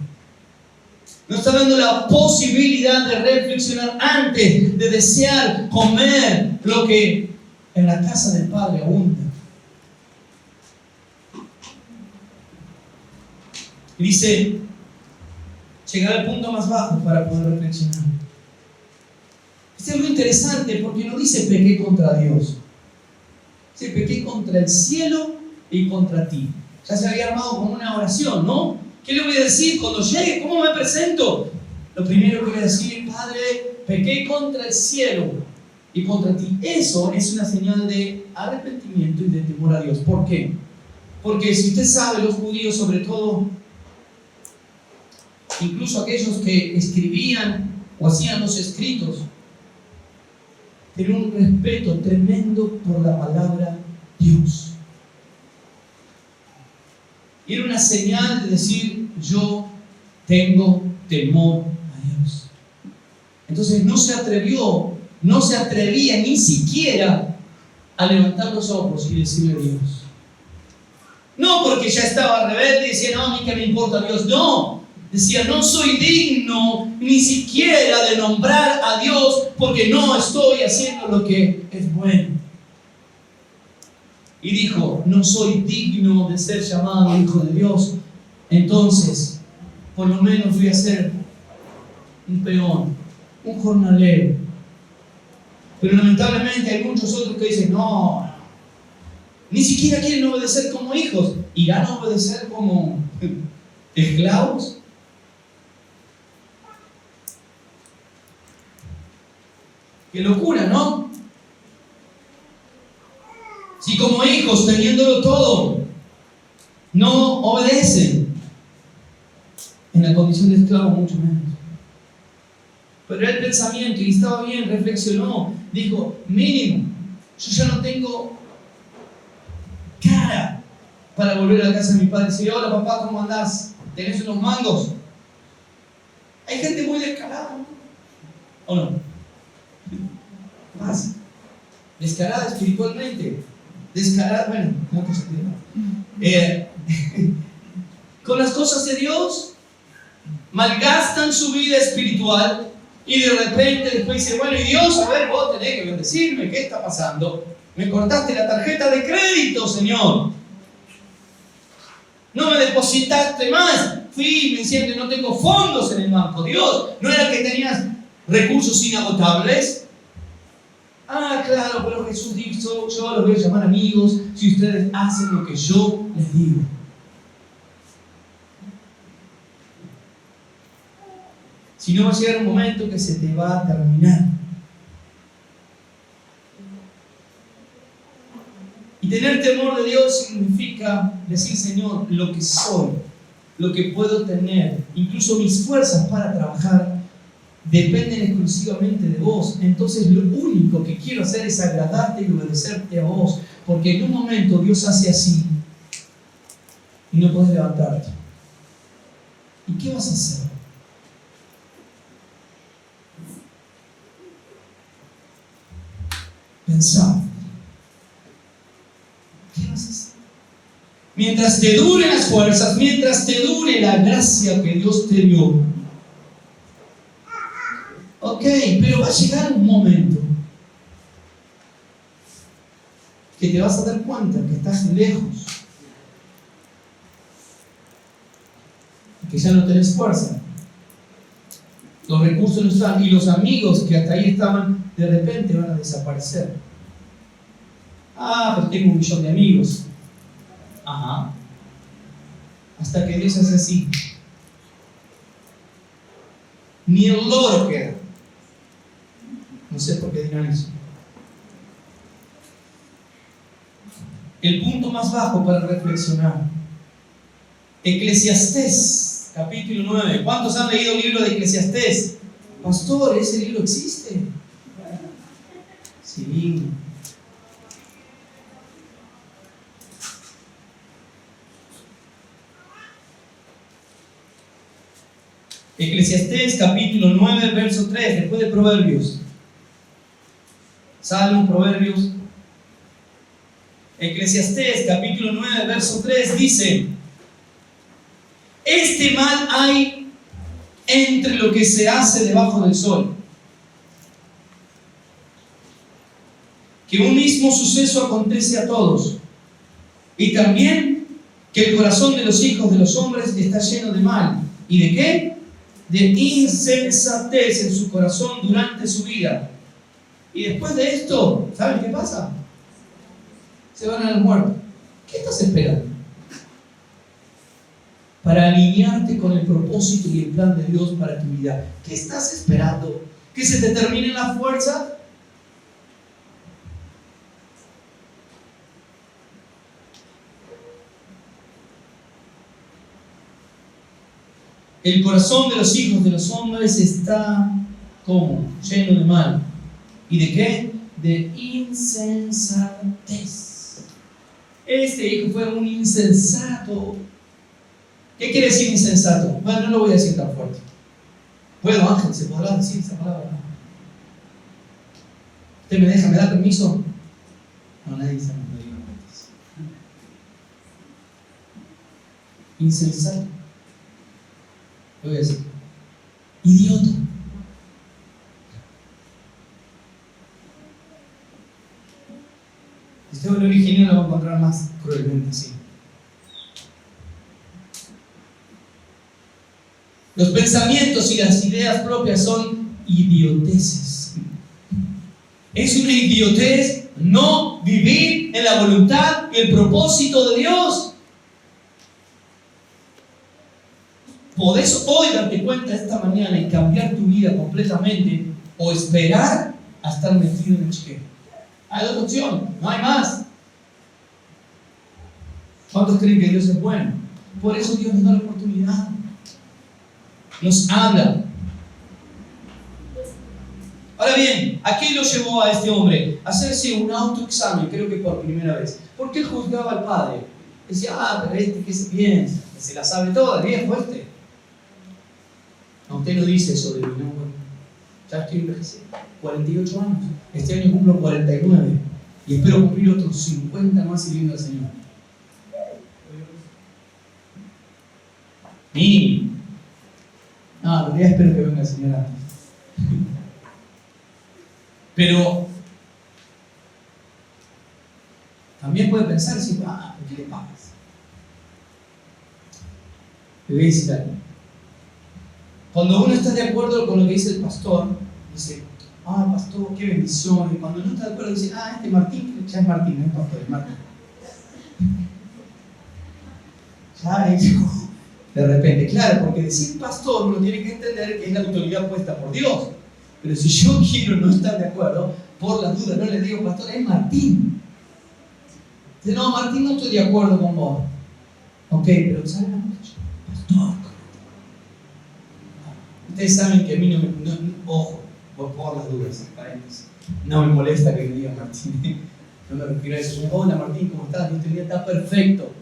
Nos está dando la posibilidad de reflexionar antes de desear comer lo que en la casa del Padre abunda. Y dice, llegar al punto más bajo para poder reflexionar. Esto es muy interesante porque no dice pequé contra Dios. Dice pequé contra el cielo y contra ti. Ya se había armado como una oración, ¿no? ¿Qué le voy a decir cuando llegue? ¿Cómo me presento? Lo primero que voy a decir, Padre, pequé contra el cielo y contra ti. Eso es una señal de arrepentimiento y de temor a Dios. ¿Por qué? Porque si usted sabe, los judíos sobre todo, incluso aquellos que escribían o hacían los escritos, tenían un respeto tremendo por la palabra Dios. Y era una señal de decir, yo tengo temor a Dios. Entonces no se atrevía ni siquiera a levantar los ojos y decirle a Dios. No porque ya estaba rebelde y decía, no, a mí que me importa Dios. No, decía, no soy digno ni siquiera de nombrar a Dios porque no estoy haciendo lo que es bueno. Y dijo, no soy digno de ser llamado hijo de Dios. Entonces, por lo menos voy a ser un peón, un jornalero. Pero lamentablemente hay muchos otros que dicen, no, ni siquiera quieren obedecer como hijos. ¿Irán a obedecer como esclavos? Qué locura, ¿no? Si como hijos, teniéndolo todo, no obedecen, en la condición de esclavo mucho menos. Pero era el pensamiento y estaba bien, reflexionó, dijo, mínimo, yo ya no tengo cara para volver a la casa de mi padre y decir, hola papá, ¿cómo andás? ¿Tenés unos mangos? Hay gente muy descarada, ¿no? ¿O no? Más descarada espiritualmente. Descarada, bueno, no te entiendo. Con las cosas de Dios, malgastan su vida espiritual Y de repente después dice, bueno, y Dios, a ver, vos tenés que bendecirme, ¿qué está pasando? Me cortaste la tarjeta de crédito, Señor. No me depositaste más. Fui me decían que no tengo fondos en el banco. Dios, ¿no era que tenías recursos inagotables? Ah, claro, pero Jesús dijo, yo los voy a llamar amigos si ustedes hacen lo que yo les digo. Si no, va a llegar un momento que se te va a terminar. Y tener temor de Dios significa decir, Señor, lo que soy, lo que puedo tener, incluso mis fuerzas para trabajar, dependen exclusivamente de vos. Entonces lo único que quiero hacer es agradarte y obedecerte a vos, porque en un momento Dios hace así y no podés levantarte. ¿Y qué vas a hacer? Pensá. ¿Qué vas a hacer? Mientras te duren las fuerzas, mientras te dure la gracia que Dios te dio. Ok, pero va a llegar un momento que te vas a dar cuenta que estás lejos, que ya no tenés fuerza, los recursos no están, y los amigos que hasta ahí estaban de repente van a desaparecer. Ah, pero tengo 1 millón de amigos. Ajá. Hasta que Dios hace así. Ni el loro queda. No sé por qué dirán eso. El punto más bajo para reflexionar. Eclesiastés, capítulo 9. ¿Cuántos han leído el libro de Eclesiastés? Pastor, ¿ese libro existe? Sí. Eclesiastés capítulo 9, verso 3, después de Proverbios. Salmos, Proverbios. Eclesiastés capítulo 9, verso 3 dice: este mal hay entre lo que se hace debajo del sol, que un mismo suceso acontece a todos, y también que el corazón de los hijos de los hombres está lleno de mal. ¿Y de qué? De insensatez en su corazón durante su vida. Y después de esto, ¿saben qué pasa? Se van al muerto. ¿Qué estás esperando? Para alinearte con el propósito y el plan de Dios para tu vida. ¿Qué estás esperando? ¿Que se te termine la fuerza? El corazón de los hijos de los hombres está como lleno de mal. ¿Y de qué? De insensatez. Este hijo fue un insensato. ¿Qué quiere decir insensato? Bueno, no lo voy a decir tan fuerte. Bueno, Ángel, ¿se podrá decir esa palabra? ¿Usted me deja, me da permiso? No, nadie dice no digo antes. Insensato. Lo voy a decir. Idiota. Si usted es el original, lo va a encontrar más cruelmente así. Los pensamientos y las ideas propias son idioteces. Es una idiotez no vivir en la voluntad y el propósito de Dios. Podés hoy darte cuenta esta mañana y cambiar tu vida completamente, o esperar a estar metido en el chiquero. Hay otra opción, no hay más. ¿Cuántos creen que Dios es bueno? Por eso Dios nos da la oportunidad. Nos habla. Ahora bien, ¿a qué lo llevó a este hombre? A hacerse un autoexamen, creo que por primera vez. ¿Por qué juzgaba al padre? Decía, pero este que se piensa, que se la sabe toda, el viejo este. No, usted no dice eso de mí, no, bueno. Ya estoy envejeciendo, 48 años. Este año cumplo 49 y espero cumplir otros 50 más sirviendo al Señor. Mínimo. No, en realidad espero que venga el Señor antes. Pero también puede pensar, decir, ¿qué le pasa? Le voy a decir algo. Cuando uno está de acuerdo con lo que dice el pastor, dice, pastor, qué bendición. Y cuando no está de acuerdo, dice, este Martín, ya es Martín, no es pastor, es Martín. Ya es, de repente, claro, porque decir pastor uno tiene que entender que es la autoridad puesta por Dios. Pero si yo quiero no estar de acuerdo, por la duda no le digo pastor, es Martín. Dice, no, Martín, no estoy de acuerdo con vos. Ok, pero ¿saben la muchacha? Pastor. Ustedes saben que a mí ojo, por las dudas, no me molesta que me diga Martín. No me refiero a eso. Hola Martín, ¿cómo estás? Este día está perfecto.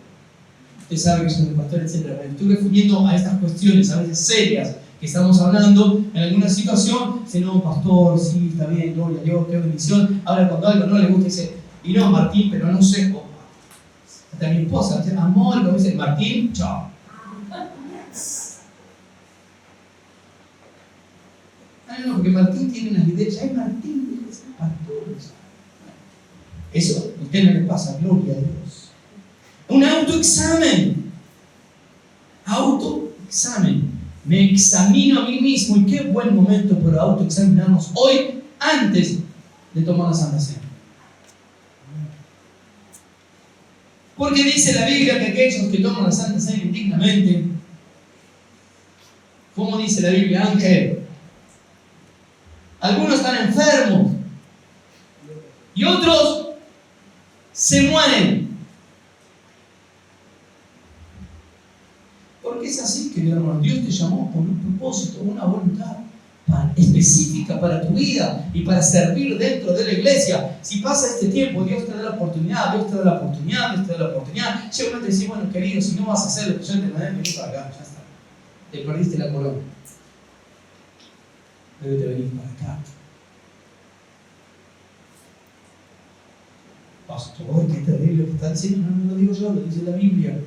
Usted sabe que soy un pastor, etc. Me estuve refiriendo a estas cuestiones, a veces serias, que estamos hablando en alguna situación. Dice, no, pastor, sí, está bien, gloria a Dios, qué bendición. Ahora, cuando algo no le gusta, dice, y no, Martín, pero no sé. Hasta mi esposa, dice, amor, como dice, Martín, chao. No, porque Martín tiene unas ideas, es Martín, es pastor. Eso a usted no le pasa, gloria a Dios. Un autoexamen. Autoexamen. Me examino a mí mismo y qué buen momento para autoexaminarnos hoy antes de tomar la Santa Cena. Porque dice la Biblia que aquellos que toman la Santa Cena indignamente, ¿cómo dice la Biblia, Ángel? Algunos están enfermos y otros se mueren. Porque es así, querido hermano. Dios te llamó con un propósito, una voluntad específica para tu vida y para servir dentro de la iglesia. Si pasa este tiempo, Dios te da la oportunidad, Dios te da la oportunidad, Dios te da la oportunidad. Seguramente decís, bueno, querido, si no vas a hacer lo que yo te mandé, vení para acá, ya está. Te perdiste la corona. Debe te venir para acá. Pastor, qué terrible que está diciendo. No lo digo yo, lo dice la Biblia.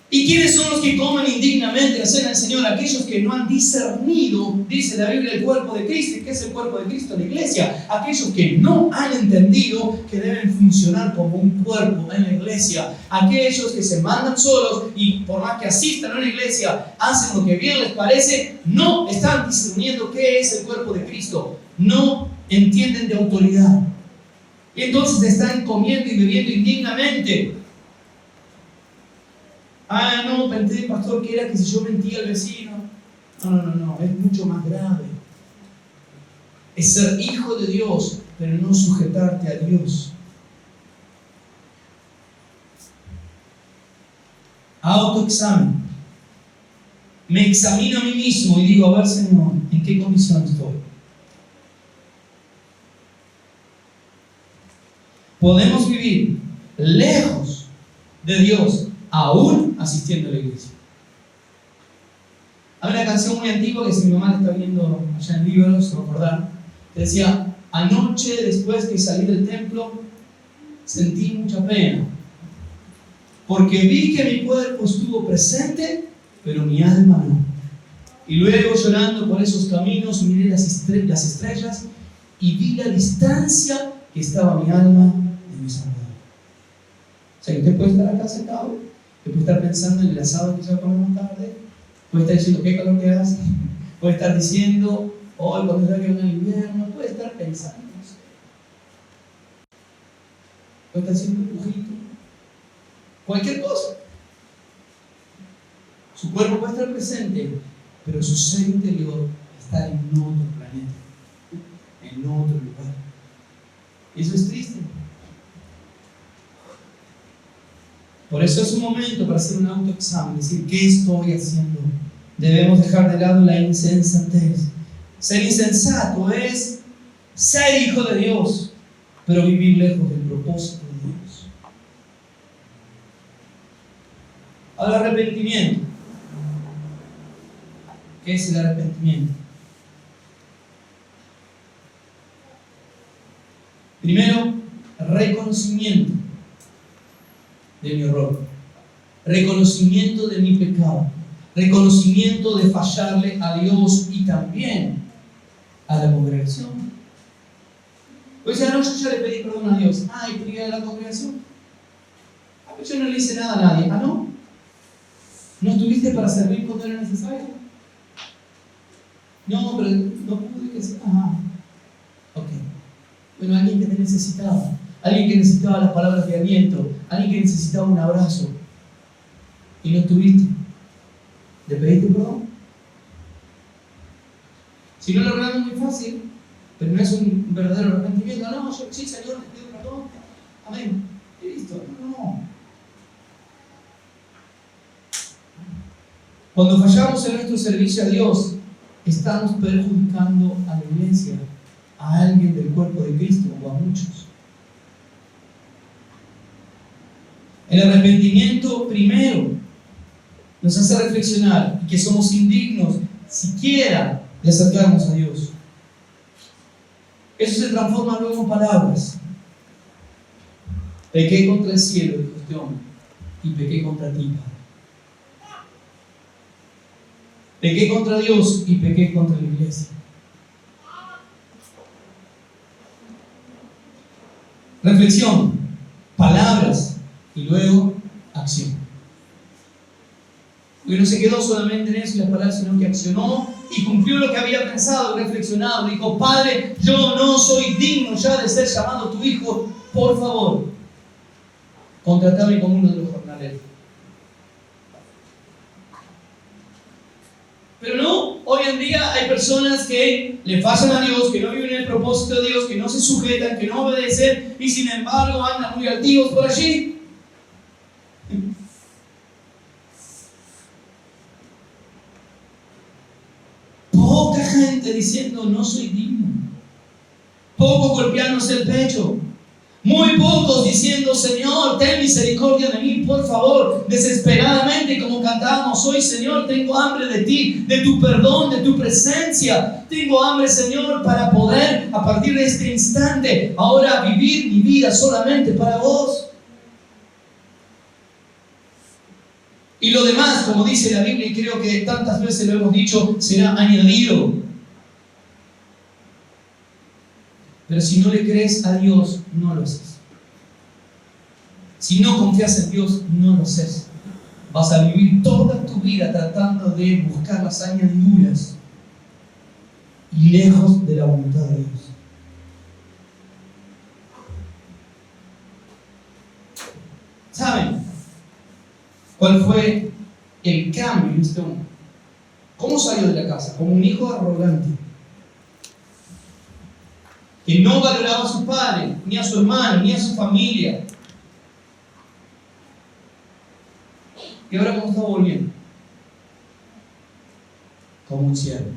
¿Y quiénes son los que comen indignamente la cena del Señor? Aquellos que no han discernido, dice la Biblia, el cuerpo de Cristo. ¿Y qué es el cuerpo de Cristo? La iglesia. Aquellos que no han entendido que deben funcionar como un cuerpo en la iglesia. Aquellos que se mandan solos y por más que asistan a una iglesia, hacen lo que bien les parece, no están discerniendo qué es el cuerpo de Cristo. No entienden de autoridad. Y entonces están comiendo y bebiendo indignamente. No, pensé, pastor, que era que si yo mentía al vecino. No, es mucho más grave. Es ser hijo de Dios, pero no sujetarte a Dios. Autoexamen. Me examino a mí mismo y digo, a ver, Señor, ¿en qué condición estoy? Podemos vivir lejos de Dios aún asistiendo a la iglesia. Hay una canción muy antigua que si mi mamá la está viendo allá en libros, se va a acordar, que decía, anoche después que salí del templo sentí mucha pena, porque vi que mi cuerpo estuvo presente, pero mi alma no. Y luego llorando por esos caminos miré las estrellas y vi la distancia que estaba mi alma de mi Salvador. O sea, que usted puede estar acá sentado, que puede estar pensando en el asado que se va a comer más tarde, puede estar diciendo qué calor que hace, puede estar diciendo hoy cuando ya viene el invierno, puede estar pensando, no sé. Puede estar haciendo un dibujito, cualquier cosa. Su cuerpo puede estar presente, pero su ser interior está en otro planeta, en otro lugar. Y eso es triste. Por eso es un momento para hacer un autoexamen, decir, ¿qué estoy haciendo? Debemos dejar de lado la insensatez. Ser insensato es ser hijo de Dios, pero vivir lejos del propósito de Dios. Ahora, arrepentimiento. ¿Qué es el arrepentimiento? Primero, reconocimiento de mi error, reconocimiento de mi pecado, reconocimiento de fallarle a Dios y también a la congregación. O sea, no, yo ya le pedí perdón a Dios. ¿Y por ir a la congregación? Yo no le hice nada a nadie. ¿No? ¿No estuviste para servir cuando era necesario? No, pero no pude que sea. Ok. Bueno, alguien que te necesitaba. Alguien que necesitaba las palabras de aliento. Alguien que necesitaba un abrazo. Y no estuviste. ¿Le pediste perdón? Si no, lo arreglamos muy fácil, pero no es un verdadero arrepentimiento. No, yo sí, Señor, te pido perdón. Amén. Y listo. No. Cuando fallamos en nuestro servicio a Dios, estamos perjudicando a la iglesia, a alguien del cuerpo de Cristo o a muchos. El arrepentimiento primero nos hace reflexionar que somos indignos siquiera de acercarnos a Dios. Eso se transforma luego en palabras. Pequé contra el cielo, dijo este hombre, y pequé contra ti, Padre. Pequé contra Dios y pequé contra la iglesia. Reflexión, palabras y luego acción. Porque no se quedó solamente en eso y las palabras, sino que accionó y cumplió lo que había pensado y reflexionado. Dijo: Padre, yo no soy digno ya de ser llamado tu hijo. Por favor, contratame como uno de los jornaleros. Pero no, hoy en día hay personas que le fallan a Dios, que no viven el propósito de Dios, que no se sujetan, que no obedecen y sin embargo andan muy altivos por allí. Poca gente diciendo: no soy digno. Pocos golpeándose el pecho. Muy pocos diciendo: Señor, ten misericordia de mí, por favor. Desesperadamente, como cantábamos hoy: Señor, tengo hambre de ti, de tu perdón, de tu presencia. Tengo hambre, Señor, para poder, a partir de este instante, ahora vivir mi vida solamente para vos. Y lo demás, como dice la Biblia, y creo que tantas veces lo hemos dicho, será añadido. Pero si no le crees a Dios, no lo haces. Si no confías en Dios, no lo haces. Vas a vivir toda tu vida tratando de buscar las añadiduras y lejos de la voluntad de Dios. ¿Saben cuál fue el cambio en este hombre? ¿Cómo salió de la casa? Como un hijo arrogante, que no valoraba a su padre, ni a su hermano, ni a su familia. ¿Y ahora cómo está volviendo? Como un siervo.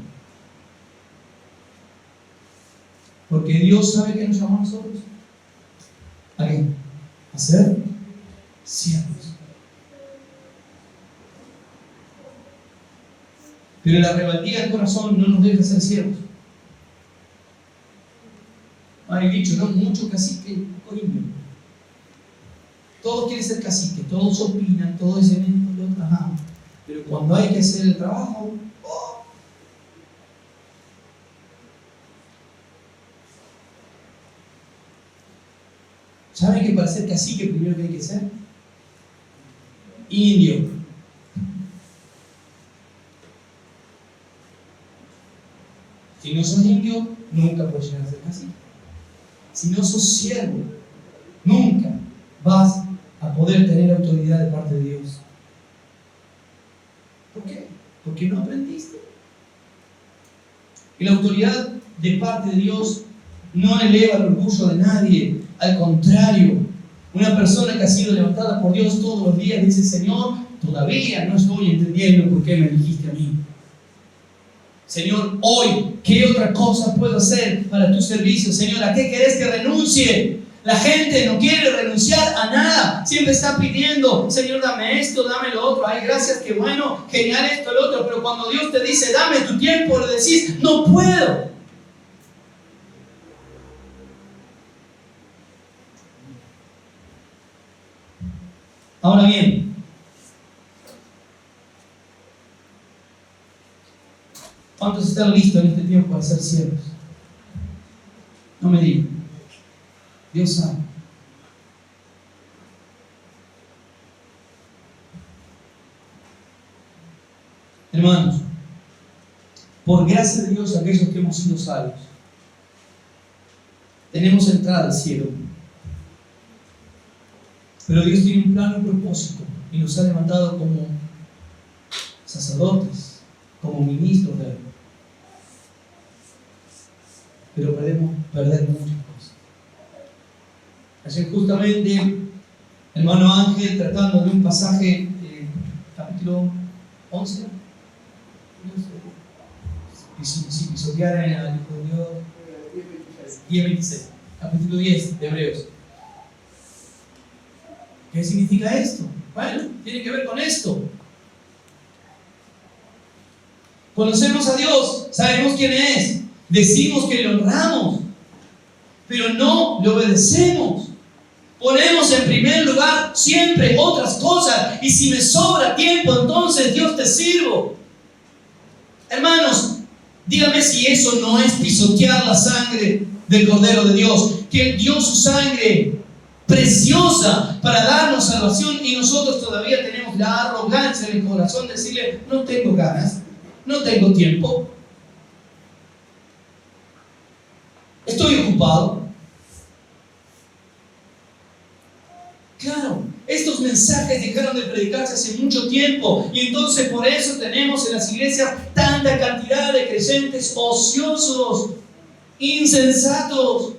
Porque Dios sabe que nos llamó a nosotros. ¿A qué? A ser siervos. Pero la rebeldía del corazón no nos deja ser siervos. Hay dicho, ¿no? Mucho cacique, poco indio. Todos quieren ser caciques, todos opinan, todos dicen esto, lo otro, pero cuando hay que hacer el trabajo, ¿saben que para ser cacique primero que hay que ser? Indio. Si no sos indio, nunca puedes llegar a ser cacique. Si no sos siervo, nunca vas a poder tener autoridad de parte de Dios. ¿Por qué? Porque no aprendiste. Y la autoridad de parte de Dios no eleva el orgullo de nadie. Al contrario, una persona que ha sido levantada por Dios todos los días dice: Señor, todavía no estoy entendiendo por qué me elegiste a mí. Señor, hoy, ¿qué otra cosa puedo hacer para tu servicio? Señor, ¿a qué querés que renuncie? La gente no quiere renunciar a nada. Siempre está pidiendo: Señor, dame esto, dame lo otro. Ay, gracias, qué bueno, genial esto, lo otro. Pero cuando Dios te dice: dame tu tiempo, le decís: no puedo. Ahora bien, ¿cuántos están listos en este tiempo para ser siervos? No me digan. Dios sabe. Hermanos, por gracia de Dios, aquellos que hemos sido salvos, tenemos entrada al cielo. Pero Dios tiene un plan y un propósito y nos ha levantado como sacerdotes, como ministros de Él. Pero podemos perder muchas cosas. Ayer justamente, hermano Ángel, tratando de un pasaje, capítulo 11, si pisotear en el Hijo de Dios, 10:26, capítulo 10 de Hebreos. ¿Qué significa esto? Bueno, tiene que ver con esto. Conocemos a Dios, sabemos quién es, decimos que le honramos, pero no le obedecemos. Ponemos en primer lugar siempre otras cosas, y si me sobra tiempo, entonces Dios te sirvo. Hermanos, dígame si eso no es pisotear la sangre del Cordero de Dios, que Él dio su sangre preciosa para darnos salvación, y nosotros todavía tenemos la arrogancia en el corazón de decirle: no tengo ganas, no tengo tiempo, estoy ocupado. Claro, estos mensajes dejaron de predicarse hace mucho tiempo, y entonces por eso tenemos en las iglesias tanta cantidad de creyentes ociosos, insensatos.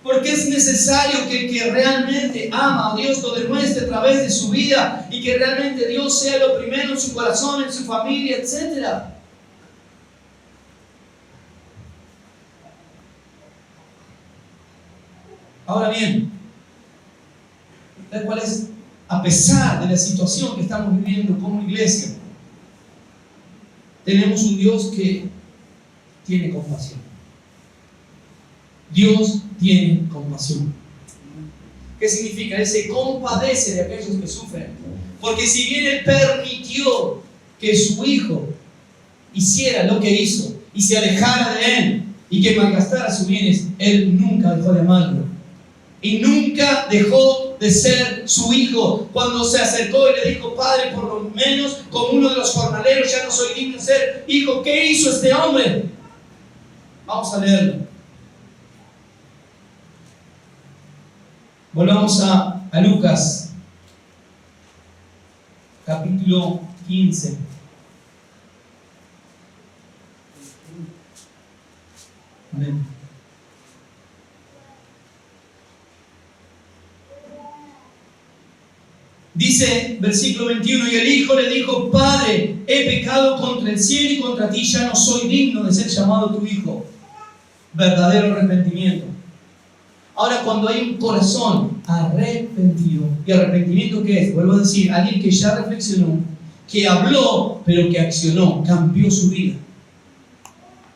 Porque es necesario que el que realmente ama a Dios lo demuestre a través de su vida, y que realmente Dios sea lo primero en su corazón, en su familia, etc. Ahora bien, ¿sabes cuál es? A pesar de la situación que estamos viviendo como iglesia, tenemos un Dios que tiene compasión. Dios tiene compasión. ¿Qué significa? Él se compadece de aquellos que sufren. Porque si bien Él permitió que su Hijo hiciera lo que hizo y se alejara de Él y que malgastara sus bienes, Él nunca dejó de amarlo. Y nunca dejó de ser su Hijo. Cuando se acercó y le dijo: Padre, por lo menos como uno de los jornaleros ya no soy digno de ser hijo. ¿Qué hizo este hombre? Vamos a leerlo. Volvamos a Lucas, capítulo 15. Amén. Dice, versículo 21, y el hijo le dijo: Padre, he pecado contra el cielo y contra ti, ya no soy digno de ser llamado tu hijo. Verdadero arrepentimiento. Ahora, cuando hay un corazón arrepentido, ¿y arrepentimiento qué es? Vuelvo a decir, alguien que ya reflexionó, que habló, pero que accionó, cambió su vida.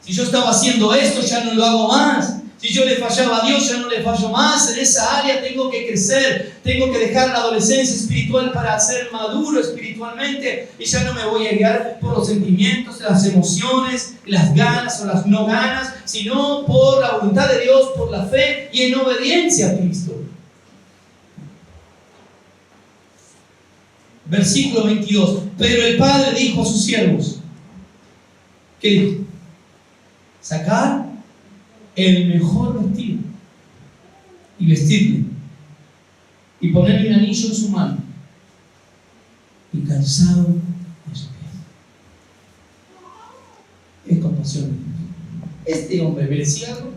Si yo estaba haciendo esto, ya no lo hago más. Si yo le fallaba a Dios, ya no le fallo más. En esa área tengo que crecer, tengo que dejar la adolescencia espiritual para ser maduro espiritualmente, y ya no me voy a guiar por los sentimientos, las emociones, las ganas o las no ganas, sino por la voluntad de Dios, por la fe y en obediencia a Cristo. Versículo 22. Pero el padre dijo a sus siervos, ¿qué dijo? Sacar el mejor vestido y vestirle, y ponerle un anillo en su mano y calzado en su pie. Es compasión de Dios. Este hombre merecía algo.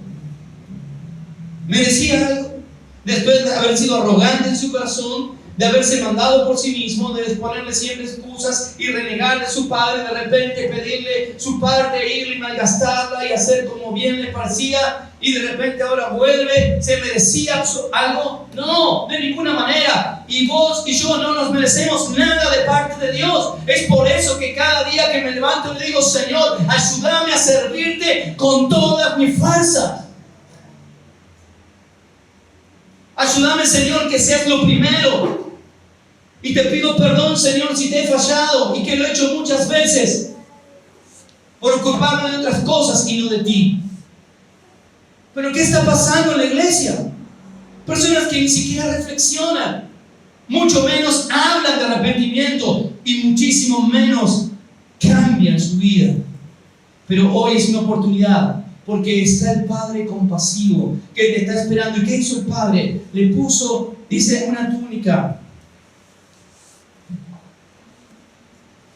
Merecía algo. Después de haber sido arrogante en su corazón, de haberse mandado por sí mismo, de ponerle siempre excusas y renegarle a su padre, de repente pedirle su parte, irle y malgastarla y hacer como bien le parecía, y de repente ahora vuelve. ¿Se merecía algo? No, de ninguna manera. Y vos y yo no nos merecemos nada de parte de Dios. Es por eso que cada día que me levanto le digo: Señor, ayúdame a servirte con todas mis fuerzas. Ayúdame, Señor, que seas lo primero. Y te pido perdón, Señor, si te he fallado, y que lo he hecho muchas veces por ocuparme de otras cosas y no de ti. Pero ¿qué está pasando en la iglesia? Personas que ni siquiera reflexionan, mucho menos hablan de arrepentimiento y muchísimo menos cambian su vida. Pero hoy es una oportunidad, porque está el Padre compasivo que te está esperando. ¿Y qué hizo el Padre? Le puso, dice, una túnica.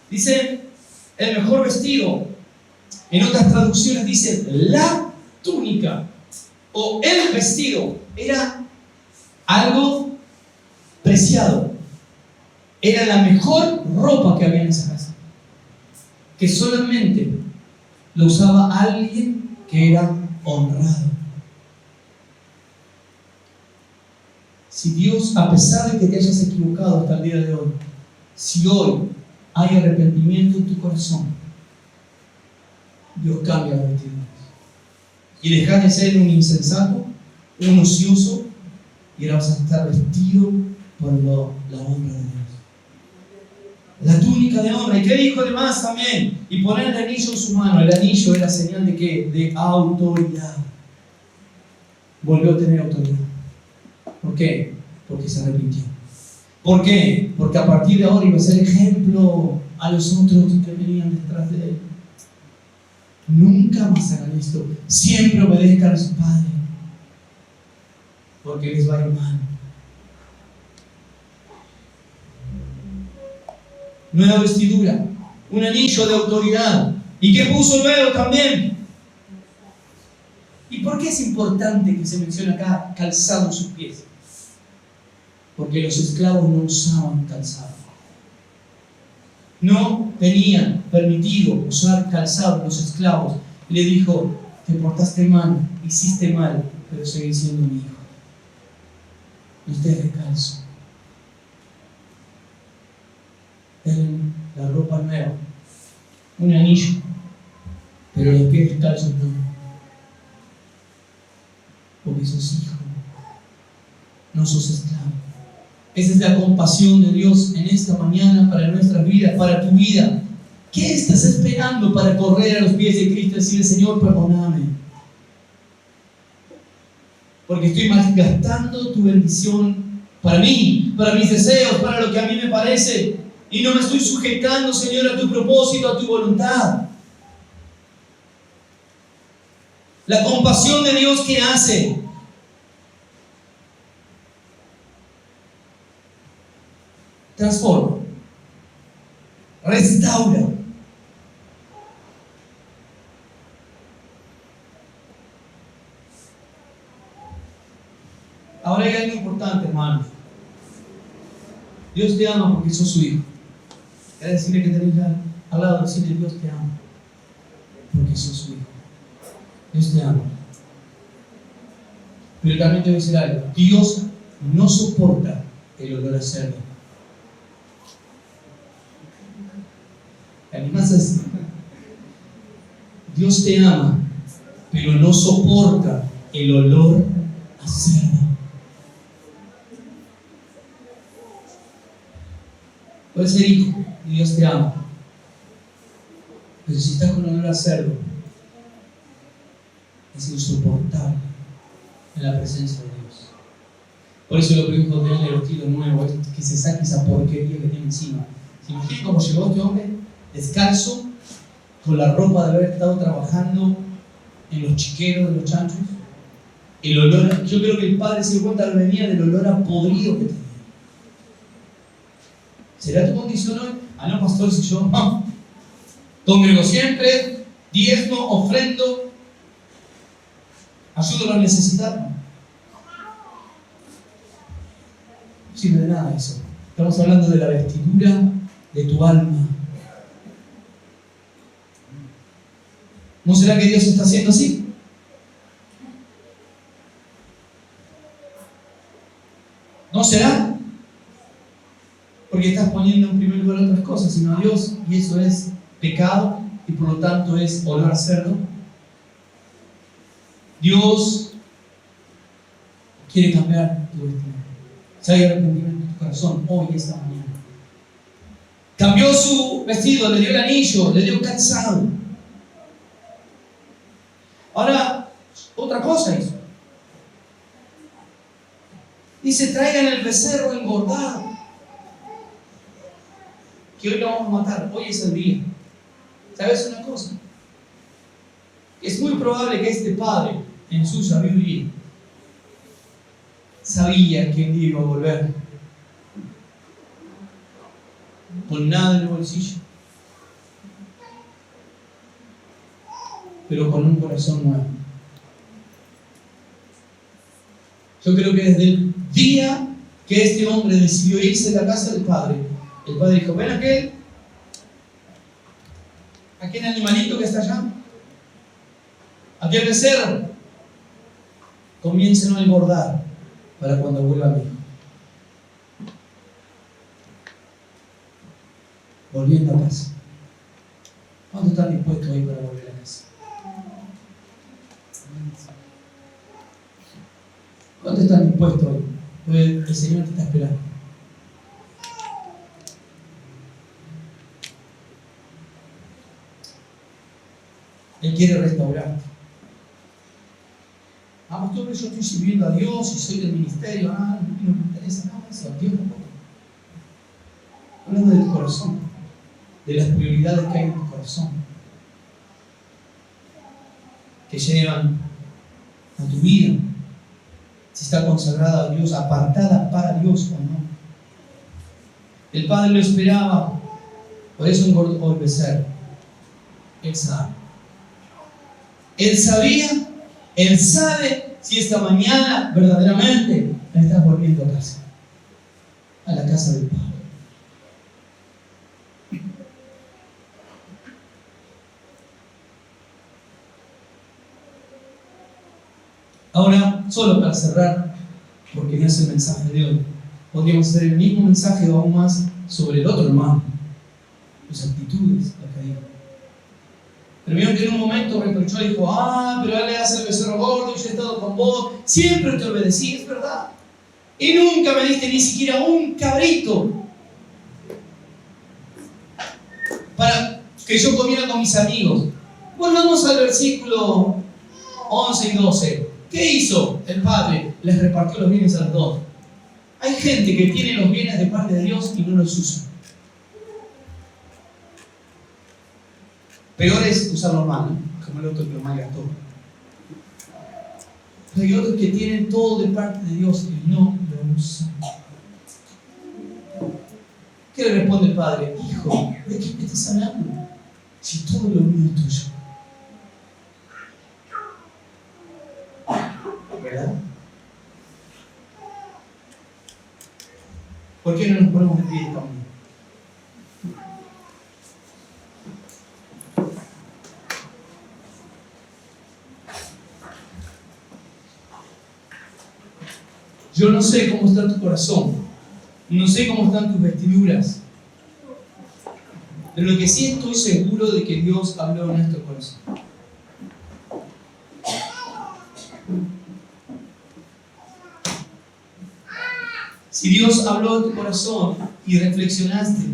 Dice, el mejor vestido. En otras traducciones dice, la túnica o el vestido. Era algo preciado. Era la mejor ropa que había en esa casa, que solamente lo usaba alguien que era honrado. Si Dios, a pesar de que te hayas equivocado hasta el día de hoy, si hoy hay arrepentimiento en tu corazón, Dios cambia las vestiduras y dejas de ser un insensato, un ocioso, y ahora vas a estar vestido por la honra de Dios. La túnica de honra. ¿Y qué dijo además también? Y poner el anillo en su mano. El anillo era señal de ¿qué? De autoridad. Volvió a tener autoridad. ¿Por qué? Porque se arrepintió. ¿Por qué? Porque a partir de ahora iba a ser ejemplo a los otros que venían detrás de él. Nunca más hagan esto. Siempre obedezcan a su padre, porque les va a ir mal. Nueva vestidura, un anillo de autoridad. ¿Y qué puso luego también? ¿Y por qué es importante que se mencione acá calzado en sus pies? Porque los esclavos no usaban calzado. No tenían permitido usar calzado los esclavos. Le dijo, te portaste mal, hiciste mal, pero seguís siendo mi hijo. No estés descalzo. Ten la ropa nueva, un anillo, pero los pies descalzos no. Porque sos hijo, no sos esclavo. Esa es la compasión de Dios en esta mañana para nuestras vidas, para tu vida. ¿Qué estás esperando para correr a los pies de Cristo y decirle, Señor, perdóname? Porque estoy malgastando tu bendición para mí, para mis deseos, para lo que a mí me parece, y no me estoy sujetando, Señor, a tu propósito, a tu voluntad. La compasión de Dios, ¿qué hace? Transforma, restaura. Ahora hay algo importante, hermanos. Dios te ama porque sos su hijo. Quiero decirle que tenés al lado, decirle, Dios te ama porque sos su hijo. Dios te ama. Pero también te voy a decir algo. Dios no soporta el olor a cerdo. ¿Animás a decir? Dios te ama, pero no soporta el olor a cerdo. Puedes ser hijo y Dios te ama, pero si estás con olor a cerdo, es insoportable en la presencia de Dios. Por eso lo primero de él, el vestido nuevo, es que se saque esa porquería que tiene encima. ¿Se imaginan cómo llegó este hombre? Descalzo, con la ropa de haber estado trabajando en los chiqueros de los chanchos. El olor, yo creo que el padre se dio cuenta que venía del olor a podrido que tenía. ¿Será tu condición hoy? Ah, no, pastor, si yo no. Congrego siempre, diezmo, ofrendo, ayudo a los necesitados. No sirve de nada eso. Estamos hablando de la vestidura de tu alma. ¿No será que Dios está haciendo así? ¿No será? Porque estás poniendo en primer lugar otras cosas, sino a Dios, y eso es pecado, y por lo tanto es olor a cerdo. Dios quiere cambiar tu vestimenta. Si hay arrepentimiento en tu corazón, hoy, esta mañana. Cambió su vestido, le dio el anillo, le dio calzado. Ahora, otra cosa hizo. Dice, traigan el becerro engordado, que hoy lo vamos a matar, hoy es el día. ¿Sabes una cosa? Es muy probable que este padre, en su sabiduría, sabía que él iba a volver con nada en el bolsillo, pero con un corazón nuevo. Yo creo que desde el día que este hombre decidió irse de la casa del padre, el padre dijo, ven aquel animalito que está allá, aquel becerro, comiencen a engordar para cuando vuelva a mí. Volviendo a casa. ¿Cuánto están dispuestos hoy para volver a casa? ¿Cuánto están dispuestos hoy? Pues el Señor te está esperando. Él quiere restaurarte. Pastor, yo estoy sirviendo a Dios y soy del ministerio. No me interesa nada eso. Dios tampoco. Hablando de tu corazón, de las prioridades que hay en tu corazón, que llevan a tu vida, si está consagrada a Dios, apartada para Dios o no. El padre lo esperaba, por eso engordó el becerro. Él sabe. Él sabía, él sabe si esta mañana verdaderamente la estás volviendo a casa, a la casa del Padre. Ahora, solo para cerrar, porque no es el mensaje de hoy, podríamos hacer el mismo mensaje o aún más sobre el otro hermano, sus actitudes, la caída. Pero vieron que en un momento reprochó y dijo, pero él le hace el becerro gordo y yo he estado con vos, siempre te obedecí, es verdad. Y nunca me diste ni siquiera un cabrito para que yo comiera con mis amigos. Volvamos al versículo 11 y 12. ¿Qué hizo el padre? Les repartió los bienes a los dos. Hay gente que tiene los bienes de parte de Dios y no los usa. Peor es usarlo mal, como el otro que lo malgastó. Pero hay otros que tienen todo de parte de Dios y no lo usan. ¿Qué le responde el padre? Hijo, ¿de qué me estás hablando? Si todo lo mío es tuyo. ¿Verdad? ¿Por qué no nos ponemos de pie esta mañana? Yo no sé cómo está tu corazón, no sé cómo están tus vestiduras, pero lo que sí estoy seguro de que Dios habló en nuestro corazón. Si Dios habló en tu corazón y reflexionaste,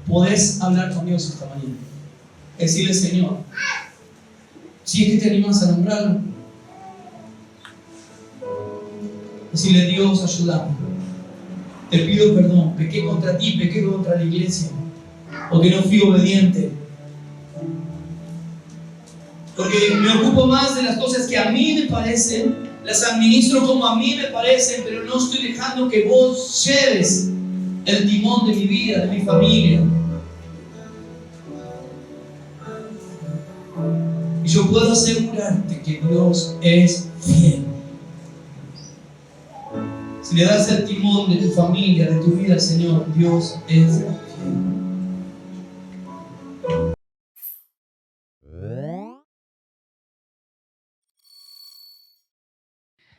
podés hablar con Dios esta mañana. Decirle, Señor, si es que te animas a nombrarlo, decirle, Dios, ayúdame. Te pido perdón, pequé contra ti, pequé contra la iglesia, porque no fui obediente. Porque me ocupo más de las cosas que a mí me parecen, las administro como a mí me parecen, pero no estoy dejando que vos lleves el timón de mi vida, de mi familia. Y yo puedo asegurarte que Dios es fiel. Si le das el timón de tu familia, de tu vida al Señor, Dios es